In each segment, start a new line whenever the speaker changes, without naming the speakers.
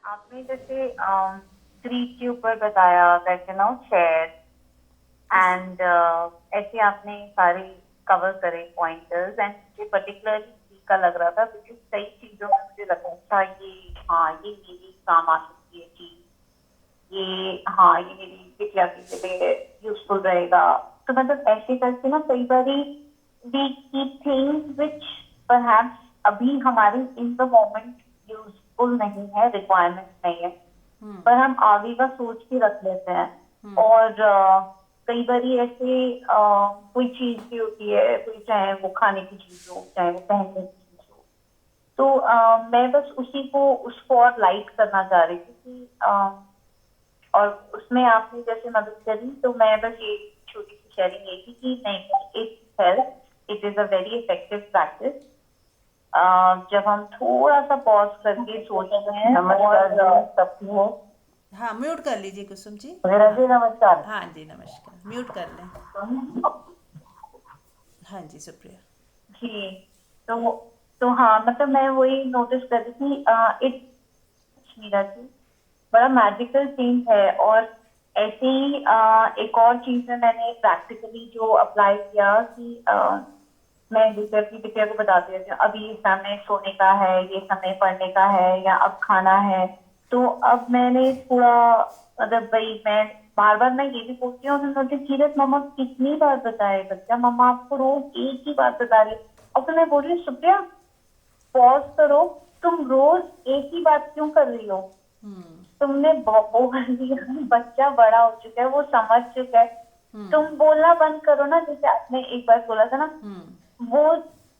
आपने जैसे क्रीड के ऊपर बताया दैट शेयर
किस
एंड ऐसे आपने सारे कवर करे पॉइंटर्स एंड मुझे पर्टिकुलरली सी का लग रहा था क्योंकि कई चीजों में मुझे लगा था ये हाँ ये मेरी काम आ सकती है चीज, ये हाँ ये मेरी बिटिया के लिए यूजफुल रहेगा। तो मतलब ऐसे करके ना कई बारी we keep things which perhaps अभी हमारी इन द मोमेंट यूजफुल नहीं है, रिक्वायरमेंट नहीं है, पर हम आगे का सोच के रख लेते हैं। और कई बारी ऐसे कोई चीज भी होती है, कोई चाहे वो खाने की चीज हो चाहे वो पहनने की चीज हो, तो मैं बस उसी को उसको और लाइट करना चाह रही थी कि और उसमें आपने जैसे मदद करी, तो मैं बस ये छोटी सी शेयरिंग ये थी कि नहीं, it help, it is a very effective practice जब हम थोड़ा सा पॉज करके सोचते हैं। नमस्कार और सबको
हाँ, म्यूट कर लीजिए कुसुम जी।
मेरा
हाँ।
जी नमस्कार।
हाँ जी, नमस्कार, म्यूट कर लें। हाँ जी, सुप्रिया।
जी, तो तो हाँ मतलब मैं वही नोटिस कर रही थी, इट मीरा जी बड़ा मैजिकल चीज है। और ऐसे ही एक और चीज में मैंने प्रैक्टिकली जो अप्लाई किया कि मैं जैसे अपनी बिटिया को बताती रहती हूँ अभी समय सोने का है, ये समय पढ़ने का है या अब खाना है। तो अब मैंने थोड़ा मतलब भाई मैं बार बार मैं ये भी पूछती हूँ मुझे सीरत मम्मा कितनी बार बताए बच्चा, मम्मा आपको रोज एक ही बात बता रही है। और फिर मैं बोल रही हूँ सुप्रिया पॉज करो, तुम रोज एक ही बात क्यों कर रही हो? तुमने बोल दिया, बच्चा बड़ा हो चुका है, वो समझ चुका है, तुम बोलना बंद करो ना। जैसे आपने एक बार बोला था ना, वो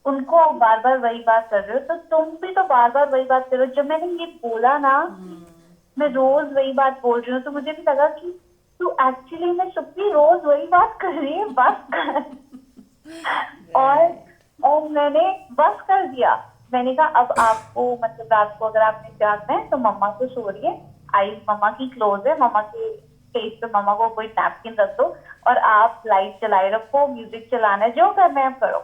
उनको आप बार बार वही बात कर रहे हो, तो तुम भी तो बार बार वही बात कर रहे हो। जब मैंने ये बोला ना कि मैं रोज वही बात बोल रही हूँ, तो मुझे भी लगा कि तू एक्चुअली में सुप्री रोज वही बात कर रही है, बस कर। और
राइट।
और मैंने बस कर दिया। मैंने कहा अब आपको मतलब रात को अगर आपने जागना है तो मम्मा तो सो रही है, आई मम्मा की क्लोज है, मम्मा के फेस पे मम्मा को कोई नैपकिन रख दो और आप लाइट चलाए रखो, म्यूजिक चलाना है, जो करना है आप करो।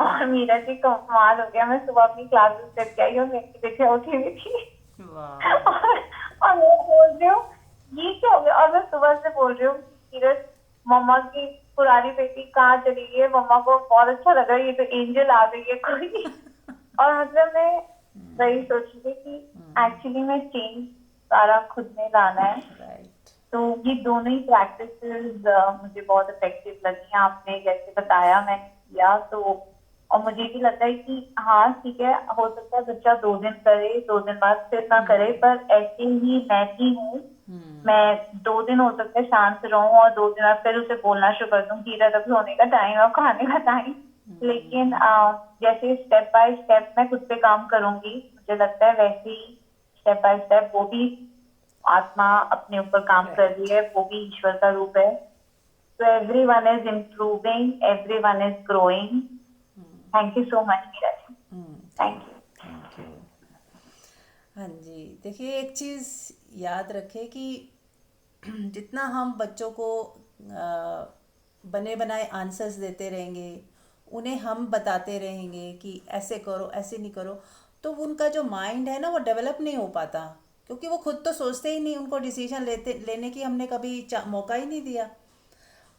और मीरा जी कमाल हो गया, मैं सुबह अपनी क्लासेस करके आई और मेरी बेटिया उठी हुई थी।
वाह।
और मैं बोल रही हूँ ये क्या हो गया, और मैं सुबह से बोल रही हूँ सीरियस मम्मा की पुरानी बेटी कहाँ चली गई है, मम्मा को बहुत अच्छा लग रहा है, ये तो एंजल आ गई है कोई। और मतलब मैं वही सोच रही थी कि एक्चुअली में चेंज सारा खुद में लाना है।
राइट।
तो ये दोनों ही प्रैक्टिसेस मुझे बहुत इफेक्टिव लगी। आपने जैसे बताया मैंने किया तो, और मुझे भी लगता है कि हाँ ठीक है, हो सकता है बच्चा 2 दिन करे, 2 दिन बाद फिर ना करे, पर ऐसे ही मैं भी हूँ। मैं 2 दिन हो सकता है शांत रहूं और 2 दिन बाद फिर उसे बोलना शुरू कर दूं कि रब सोने का टाइम है और खाने का टाइम। लेकिन जैसे स्टेप बाय स्टेप मैं खुद पे काम करूंगी, मुझे लगता है वैसे ही स्टेप बाय स्टेप वो भी आत्मा अपने ऊपर काम कर रही
राइट।
है, वो भी ईश्वर का रूप है। तो everyone is improving, everyone is growing. Thank you so much Meera ji. Thank
thank
you.
Thank you. हाँ जी, देखिए एक चीज़ याद रखें कि जितना हम बच्चों को बने बनाए आंसर्स देते रहेंगे, उन्हें हम बताते रहेंगे कि ऐसे करो ऐसे नहीं करो, तो उनका जो माइंड है ना वो डेवलप नहीं हो पाता। क्योंकि वो खुद तो सोचते ही नहीं, उनको डिसीजन लेने की हमने कभी मौका ही नहीं दिया।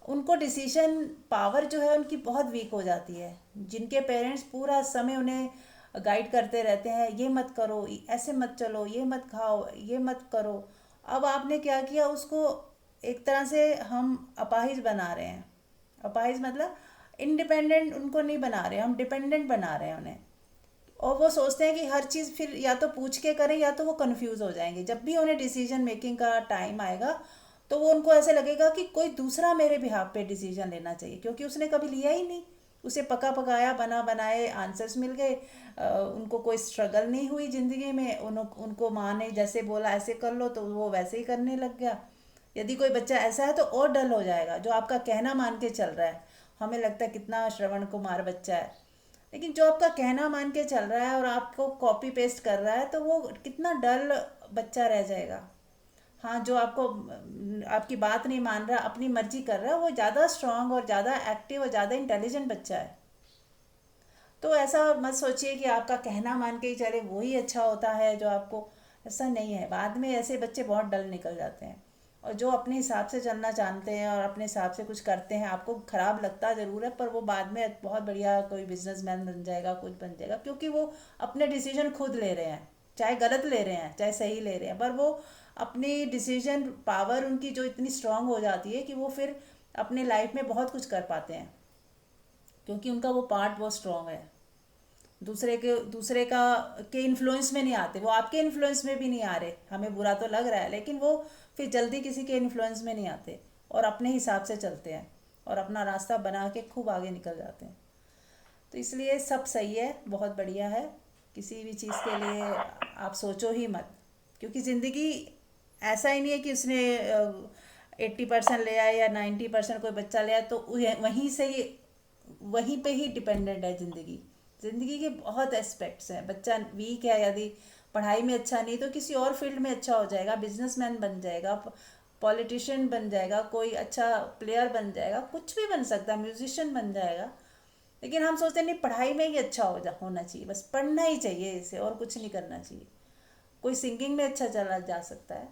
उनको डिसीजन पावर जो है उनकी बहुत वीक हो जाती है। जिनके पेरेंट्स पूरा समय उन्हें गाइड करते रहते हैं, ये मत करो, ऐसे मत चलो, ये मत खाओ, ये मत करो। अब आपने क्या किया, उसको एक तरह से हम अपाहिज बना रहे हैं। अपाहिज मतलब इंडिपेंडेंट उनको नहीं बना रहे, हम डिपेंडेंट बना रहे हैं उन्हें। और वो सोचते हैं कि हर चीज़ फिर या तो पूछ के करें या तो वो कंफ्यूज हो जाएंगे। जब भी उन्हें डिसीजन मेकिंग का टाइम आएगा तो वो उनको ऐसे लगेगा कि कोई दूसरा मेरे बिहाफ पे डिसीजन लेना चाहिए, क्योंकि उसने कभी लिया ही नहीं। उसे पका पकाया बना बनाए आंसर्स मिल गए। उनको कोई स्ट्रगल नहीं हुई ज़िंदगी में। उनको माँ ने जैसे बोला ऐसे कर लो तो वो वैसे ही करने लग गया। यदि कोई बच्चा ऐसा है तो और डल हो जाएगा, जो आपका कहना मान के चल रहा है। हमें लगता है कितना श्रवण कुमार बच्चा है, लेकिन जो आपका कहना मान के चल रहा है और आपको कॉपी पेस्ट कर रहा है तो वो कितना डल बच्चा रह जाएगा। हाँ, जो आपको आपकी बात नहीं मान रहा, अपनी मर्जी कर रहा है, वो ज़्यादा स्ट्रांग और ज़्यादा एक्टिव और ज़्यादा इंटेलिजेंट बच्चा है। तो ऐसा मत सोचिए कि आपका कहना मान के ही चले वही अच्छा होता है जो आपको। ऐसा नहीं है, बाद में ऐसे बच्चे बहुत डल निकल जाते हैं। और जो अपने हिसाब से चलना जानते हैं और अपने हिसाब से कुछ करते हैं, आपको खराब लगता ज़रूर है, पर वो बाद में बहुत बढ़िया कोई बिजनेसमैन बन जाएगा, कुछ बन जाएगा, क्योंकि वो अपने डिसीजन खुद ले रहे हैं, चाहे गलत ले रहे हैं चाहे सही ले रहे हैं, पर वो अपनी डिसीजन पावर उनकी जो इतनी स्ट्रांग हो जाती है कि वो फिर अपने लाइफ में बहुत कुछ कर पाते हैं, क्योंकि उनका वो पार्ट बहुत स्ट्रांग है। दूसरे का के इन्फ्लुएंस में नहीं आते, वो आपके इन्फ्लुएंस में भी नहीं आ रहे, हमें बुरा तो लग रहा है, लेकिन वो फिर जल्दी किसी के इन्फ्लुएंस में नहीं आते और अपने हिसाब से चलते हैं और अपना रास्ता बना के खूब आगे निकल जाते हैं। तो इसलिए सब सही है, बहुत बढ़िया है। किसी भी चीज़ के लिए आप सोचो ही मत, क्योंकि ज़िंदगी ऐसा ही नहीं है कि उसने 80% ले आया या 90% कोई बच्चा ले आया तो वहीं से ही वहीं पे ही डिपेंडेंट है ज़िंदगी। ज़िंदगी के बहुत एस्पेक्ट्स हैं। बच्चा वीक है, यदि पढ़ाई में अच्छा नहीं तो किसी और फील्ड में अच्छा हो जाएगा, बिजनेसमैन बन जाएगा, पॉलिटिशियन बन जाएगा, कोई अच्छा प्लेयर बन जाएगा, कुछ भी बन सकता है, म्यूजिशियन बन जाएगा। लेकिन हम सोचते हैं नहीं, पढ़ाई में ही अच्छा होना चाहिए, बस पढ़ना ही चाहिए इसे, और कुछ नहीं करना चाहिए। कोई सिंगिंग में अच्छा चला जा सकता है,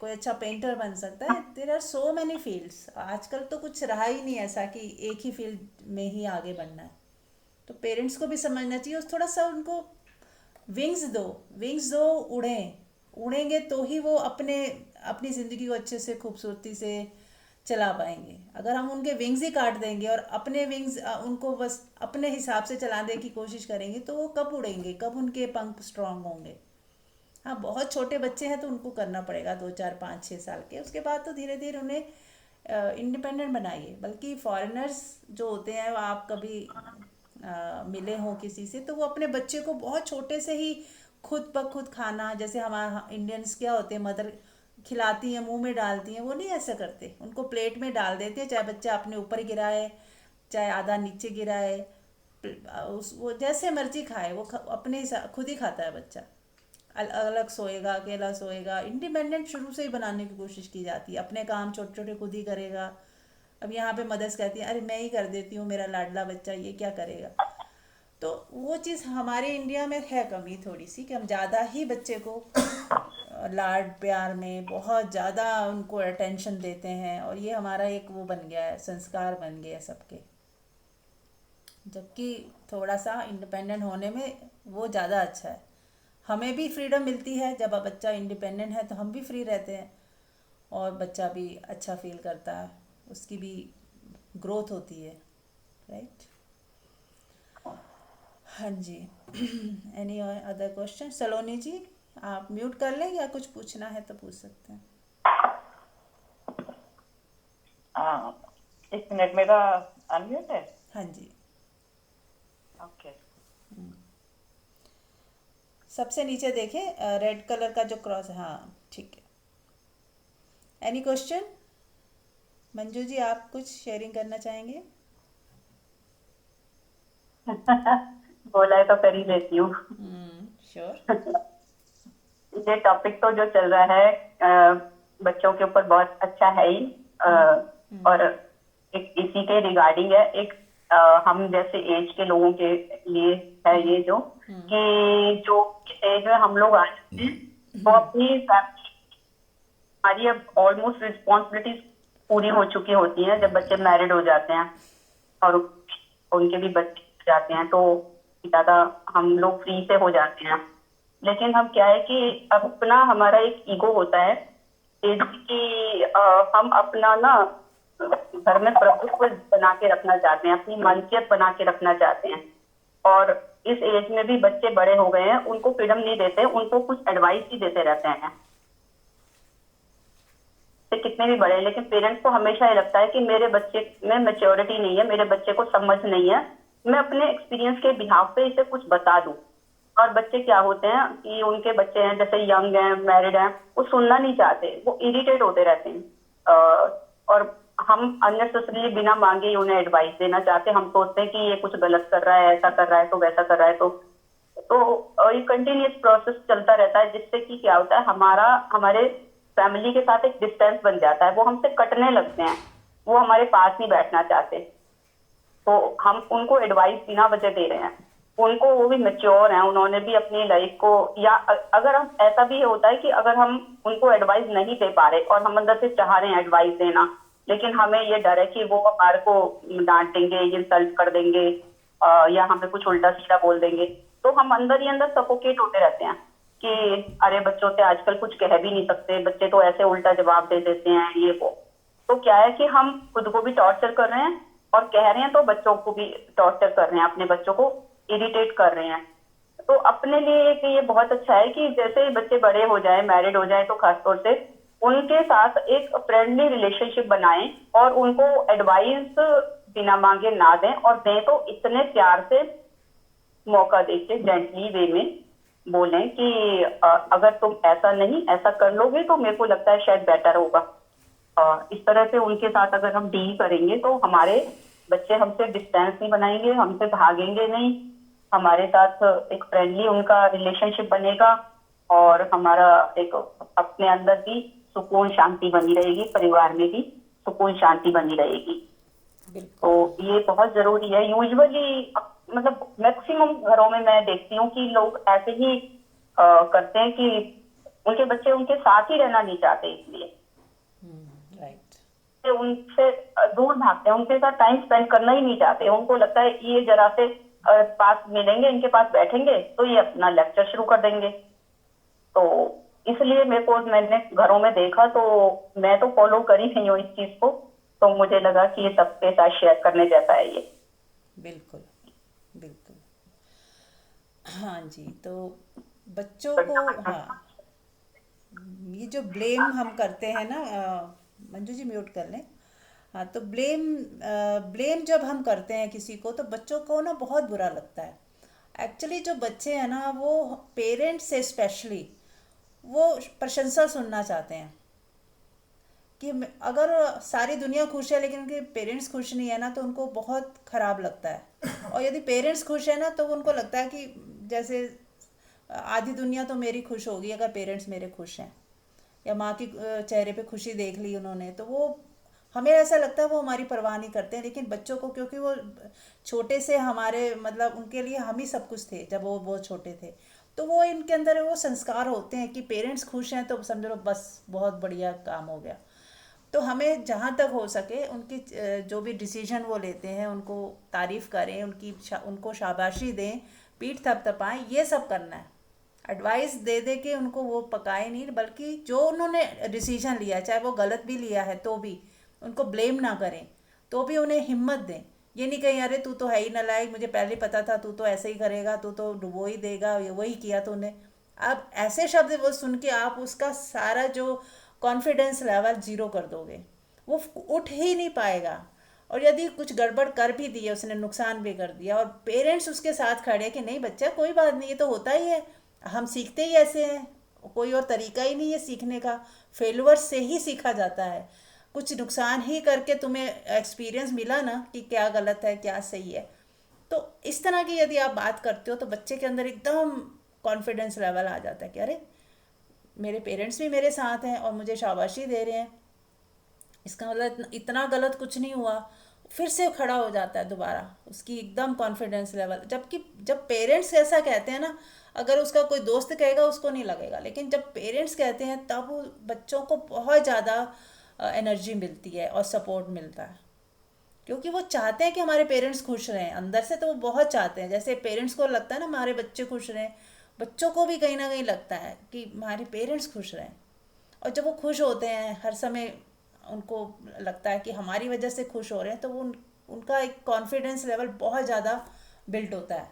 कोई अच्छा पेंटर बन सकता है। There are so many fields. आजकल तो कुछ रहा ही नहीं ऐसा कि एक ही फील्ड में ही आगे बढ़ना है। तो पेरेंट्स को भी समझना चाहिए, उस थोड़ा सा उनको विंग्स दो, उड़ें। उड़ेंगे तो ही वो अपनी ज़िंदगी को अच्छे से खूबसूरती से चला पाएंगे। अगर हम उनके विंग्स ही काट देंगे और अपने विंग्स उनको बस अपने हिसाब से चलाने की कोशिश करेंगे, तो वो कब उड़ेंगे, कब उनके पंख स्ट्रांग होंगे। हाँ, बहुत छोटे बच्चे हैं तो उनको करना पड़ेगा 2 4 5 6 साल के, उसके बाद तो धीरे धीरे उन्हें इंडिपेंडेंट बनाइए। बल्कि फॉरेनर्स जो होते हैं, वो आप कभी मिले हों किसी से, तो वो अपने बच्चे को बहुत छोटे से ही खुद ब खुद खाना, जैसे हमारा इंडियंस क्या होते हैं, मदर खिलाती हैं, मुंह में डालती हैं, वो नहीं ऐसा करते, उनको प्लेट में डाल देते हैं, चाहे बच्चा अपने ऊपर गिराए चाहे आधा नीचे गिराए, उस वो जैसे मर्जी खाए, वो अपने खुद ही खाता है बच्चा। अलग सोएगा, अकेला सोएगा, इंडिपेंडेंट शुरू से ही बनाने की कोशिश की जाती है। अपने काम छोटे छोटे खुद ही करेगा। अब यहाँ पे मदर्स कहती हैं अरे मैं ही कर देती हूँ, मेरा लाडला बच्चा ये क्या करेगा। तो वो चीज़ हमारे इंडिया में है कमी थोड़ी सी, कि हम ज़्यादा ही बच्चे को लाड प्यार में बहुत ज़्यादा उनको अटेंशन देते हैं, और ये हमारा एक वो बन गया है, संस्कार बन गया है सबके। जबकि थोड़ा सा इंडिपेंडेंट होने में वो ज़्यादा अच्छा है। हमें भी फ्रीडम मिलती है, जब बच्चा इंडिपेंडेंट है तो हम भी फ्री रहते हैं, और बच्चा भी अच्छा फील करता है, उसकी भी ग्रोथ होती है, राइट। हाँ जी। Any other question? Saloni ji, आप म्यूट कर लें, या कुछ पूछना है तो पूछ सकते हैं।
एक मिनट, मेरा अनम्यूट है?
हाँ जी।
ओके।
सबसे नीचे देखें, रेड कलर का जो क्रॉस है, हाँ ठीक है। Any question? मंजू जी, आप कुछ शेयरिंग करना चाहेंगे?
बोला है तो कर ही लेती हूँ।
श्योर।
ये टॉपिक तो जो चल रहा है बच्चों के ऊपर बहुत अच्छा है ही, और एक इसी के रिगार्डिंग है। एक हम जैसे एज के लोगों के लिए है ये, जो कि जो एज में हम लोग आ जाते हैं, वो अपनी हमारी अब ऑलमोस्ट रिस्पॉन्सिबिलिटीज पूरी हो चुकी होती हैं जब बच्चे मैरिड हो जाते हैं और उनके भी बच्चे हो जाते हैं, तो ज्यादा हम लोग फ्री से हो जाते हैं। लेकिन हम क्या है कि अपना हमारा एक ईगो होता है एज की, हम अपना ना घर में प्रभुत्व बना के रखना चाहते हैं, अपनी मलकियत बना के रखना चाहते हैं। और इस एज में भी बच्चे बड़े हो गए हैं, उनको फ्रीडम नहीं देते, उनको कुछ एडवाइस ही देते रहते हैं, कितने भी बड़े। लेकिन पेरेंट्स को हमेशा ये लगता है कि मेरे बच्चे में मेच्योरिटी नहीं है, मेरे बच्चे को समझ नहीं है, मैं अपने एक्सपीरियंस के बिहाफ पे इसे कुछ बता दूं। और बच्चे क्या होते हैं कि उनके बच्चे हैं जैसे यंग हैं, मैरिड हैं, वो सुनना नहीं चाहते, वो इरिटेट होते रहते हैं। और हम अननेसेसरली बिना मांगे ही उन्हें एडवाइस देना चाहते हैं। हम सोचते हैं कि ये कुछ गलत कर रहा है, ऐसा कर रहा है, तो वैसा कर रहा है, तो ये कंटिन्यूस प्रोसेस चलता रहता है, जिससे कि क्या होता है, हमारे फैमिली के साथ एक डिस्टेंस बन जाता है, वो हमसे कटने लगते हैं, वो हमारे पास नहीं बैठना चाहते। तो हम उनको एडवाइस बिना वजह दे रहे हैं। उनको, वो भी मेच्योर हैं, उन्होंने भी अपनी लाइफ को, या अगर हम, ऐसा भी होता है कि अगर हम उनको एडवाइस नहीं दे पा रहे और हम अंदर से चाह रहे हैं एडवाइस देना, लेकिन हमें ये डर है कि वो हमारे को डांट देंगे, इंसल्ट कर देंगे, या हमें कुछ उल्टा सीधा बोल देंगे, तो हम अंदर ही अंदर सफोकेट होते रहते हैं कि अरे बच्चों से आजकल कुछ कह भी नहीं सकते, बच्चे तो ऐसे उल्टा जवाब दे देते हैं, ये वो। तो क्या है कि हम खुद को भी टॉर्चर कर रहे हैं और कह रहे हैं तो बच्चों को भी टॉर्चर कर रहे हैं, अपने बच्चों को इरिटेट कर रहे हैं। तो अपने लिए एक ये बहुत अच्छा है कि जैसे ही बच्चे बड़े हो जाएं, मैरिड हो जाएं, तो खासतौर से उनके साथ एक फ्रेंडली रिलेशनशिप बनाएं और उनको एडवाइस बिना मांगे ना दें, और दें तो इतने प्यार से मौका देके जेंटली वे में बोलें कि अगर तुम ऐसा नहीं ऐसा कर लोगे तो मेरे को लगता है शायद बेटर होगा। इस तरह से उनके साथ अगर हम डील करेंगे तो हमारे बच्चे हमसे डिस्टेंस नहीं बनाएंगे, हमसे भागेंगे नहीं, हमारे साथ एक फ्रेंडली उनका रिलेशनशिप बनेगा, और हमारा एक अपने अंदर भी सुकून शांति बनी रहेगी, परिवार में भी सुकून शांति बनी रहेगी।
बिल्कुल।
तो ये बहुत जरूरी है। यूजुअली मतलब मैक्सिमम घरों में मैं देखती हूँ कि लोग ऐसे ही करते हैं कि उनके बच्चे उनके साथ ही रहना नहीं चाहते, इसलिए
राइट।
से उनसे दूर भागते हैं, उनके साथ टाइम स्पेंड करना ही नहीं चाहते। उनको लगता है ये जरा से पास मिलेंगे, इनके पास बैठेंगे तो ये अपना लेक्चर शुरू कर देंगे। तो इसलिए मेरे को, मैंने घरों में देखा तो मैं तो फॉलो कर ही रही हूँ इस चीज को, तो मुझे लगा कि ये सबके साथ शेयर करने जैसा है ये।
बिल्कुल बिल्कुल। हाँ जी, तो बच्चों को, हाँ, ये जो ब्लेम हम करते हैं ना, मंजू जी म्यूट कर लें। हाँ, तो ब्लेम जब हम करते हैं किसी को, तो बच्चों को ना बहुत बुरा लगता है। एक्चुअली जो बच्चे हैं ना, वो पेरेंट्स से स्पेशली वो प्रशंसा सुनना चाहते हैं कि अगर सारी दुनिया खुश है लेकिन उनके पेरेंट्स खुश नहीं है ना, तो उनको बहुत ख़राब लगता है। और यदि पेरेंट्स खुश है ना, तो उनको लगता है कि जैसे आधी दुनिया तो मेरी खुश होगी अगर पेरेंट्स मेरे खुश हैं, या माँ की चेहरे पे खुशी देख ली उन्होंने, तो वो, हमें ऐसा लगता है वो हमारी परवाह नहीं करते हैं। लेकिन बच्चों को, क्योंकि वो छोटे से हमारे, मतलब उनके लिए हम ही सब कुछ थे जब वो बहुत छोटे थे, तो वो इनके अंदर वो संस्कार होते हैं कि पेरेंट्स खुश हैं तो समझ लो बस बहुत बढ़िया काम हो गया। तो हमें जहाँ तक हो सके उनकी जो भी डिसीजन वो लेते हैं उनको तारीफ़ करें, उनको शाबाशी दें, पीठ थपथपाएं, ये सब करना है। एडवाइस दे दे के उनको वो पकाए नहीं, बल्कि जो उन्होंने डिसीजन लिया, चाहे वो गलत भी लिया है तो भी उनको ब्लेम ना करें, तो भी उन्हें हिम्मत दें। ये नहीं कहीं अरे तू तो है ही नालायक, मुझे पहले ही पता था तू तो ऐसे ही करेगा, तू तो डुबो ही देगा, ये वही किया तूने। अब ऐसे शब्द वो सुन के आप उसका सारा जो कॉन्फिडेंस लेवल ज़ीरो कर दोगे, वो उठ ही नहीं पाएगा। और यदि कुछ गड़बड़ कर भी दी है, उसने नुकसान भी कर दिया, और पेरेंट्स उसके साथ खड़े हैं कि नहीं बच्चा कोई बात नहीं, ये तो होता ही है, हम सीखते ही ऐसे हैं, कोई और तरीका ही नहीं है सीखने का, फेलुअर से ही सीखा जाता है, कुछ नुकसान ही करके तुम्हें एक्सपीरियंस मिला ना कि क्या गलत है क्या सही है। तो इस तरह की यदि आप बात करते हो तो बच्चे के अंदर एकदम कॉन्फिडेंस लेवल आ जाता है कि अरे मेरे पेरेंट्स भी मेरे साथ हैं और मुझे शाबाशी दे रहे हैं, इसका मतलब इतना गलत कुछ नहीं हुआ। फिर से खड़ा हो जाता है दोबारा, उसकी एकदम कॉन्फिडेंस लेवल। जबकि जब पेरेंट्स ऐसा कहते हैं ना, अगर उसका कोई दोस्त कहेगा उसको नहीं लगेगा, लेकिन जब पेरेंट्स कहते हैं तब वो बच्चों को बहुत ज़्यादा एनर्जी मिलती है और सपोर्ट मिलता है, क्योंकि वो चाहते हैं कि हमारे पेरेंट्स खुश रहें अंदर से, तो वो बहुत चाहते हैं। जैसे पेरेंट्स को लगता है ना हमारे बच्चे खुश रहें, बच्चों को भी कहीं ना कहीं लगता है कि हमारे पेरेंट्स खुश रहें। और जब वो खुश होते हैं हर समय, उनको लगता है कि हमारी वजह से खुश हो रहे हैं, तो वो उनका एक कॉन्फिडेंस लेवल बहुत ज़्यादा बिल्ड होता है।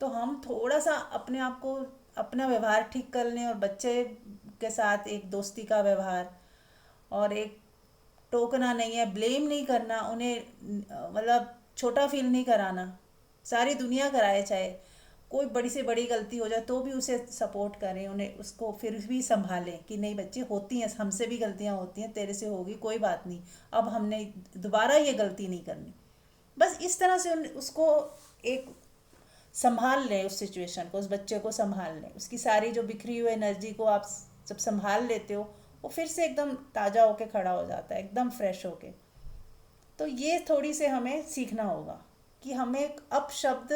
तो हम थोड़ा सा अपने आप को, अपना व्यवहार ठीक कर लें, और बच्चे के साथ एक दोस्ती का व्यवहार, और एक टोकना नहीं है, ब्लेम नहीं करना उन्हें, मतलब छोटा फील नहीं कराना, सारी दुनिया कराए, चाहे कोई बड़ी से बड़ी गलती हो जाए तो भी उसे सपोर्ट करें, उन्हें उसको फिर भी संभालें कि नहीं बच्चे होती हैं, हमसे भी गलतियां होती हैं, तेरे से होगी कोई बात नहीं, अब हमने दोबारा ये गलती नहीं करनी। बस इस तरह से उसको एक संभाल लें, उस सिचुएशन को, उस बच्चे को संभाल लें, उसकी सारी जो बिखरी हुई एनर्जी को आप जब संभाल लेते हो, वो फिर से एकदम ताज़ा होके खड़ा हो जाता है, एकदम फ्रेश होके। तो ये थोड़ी से हमें सीखना होगा कि हमें अपशब्द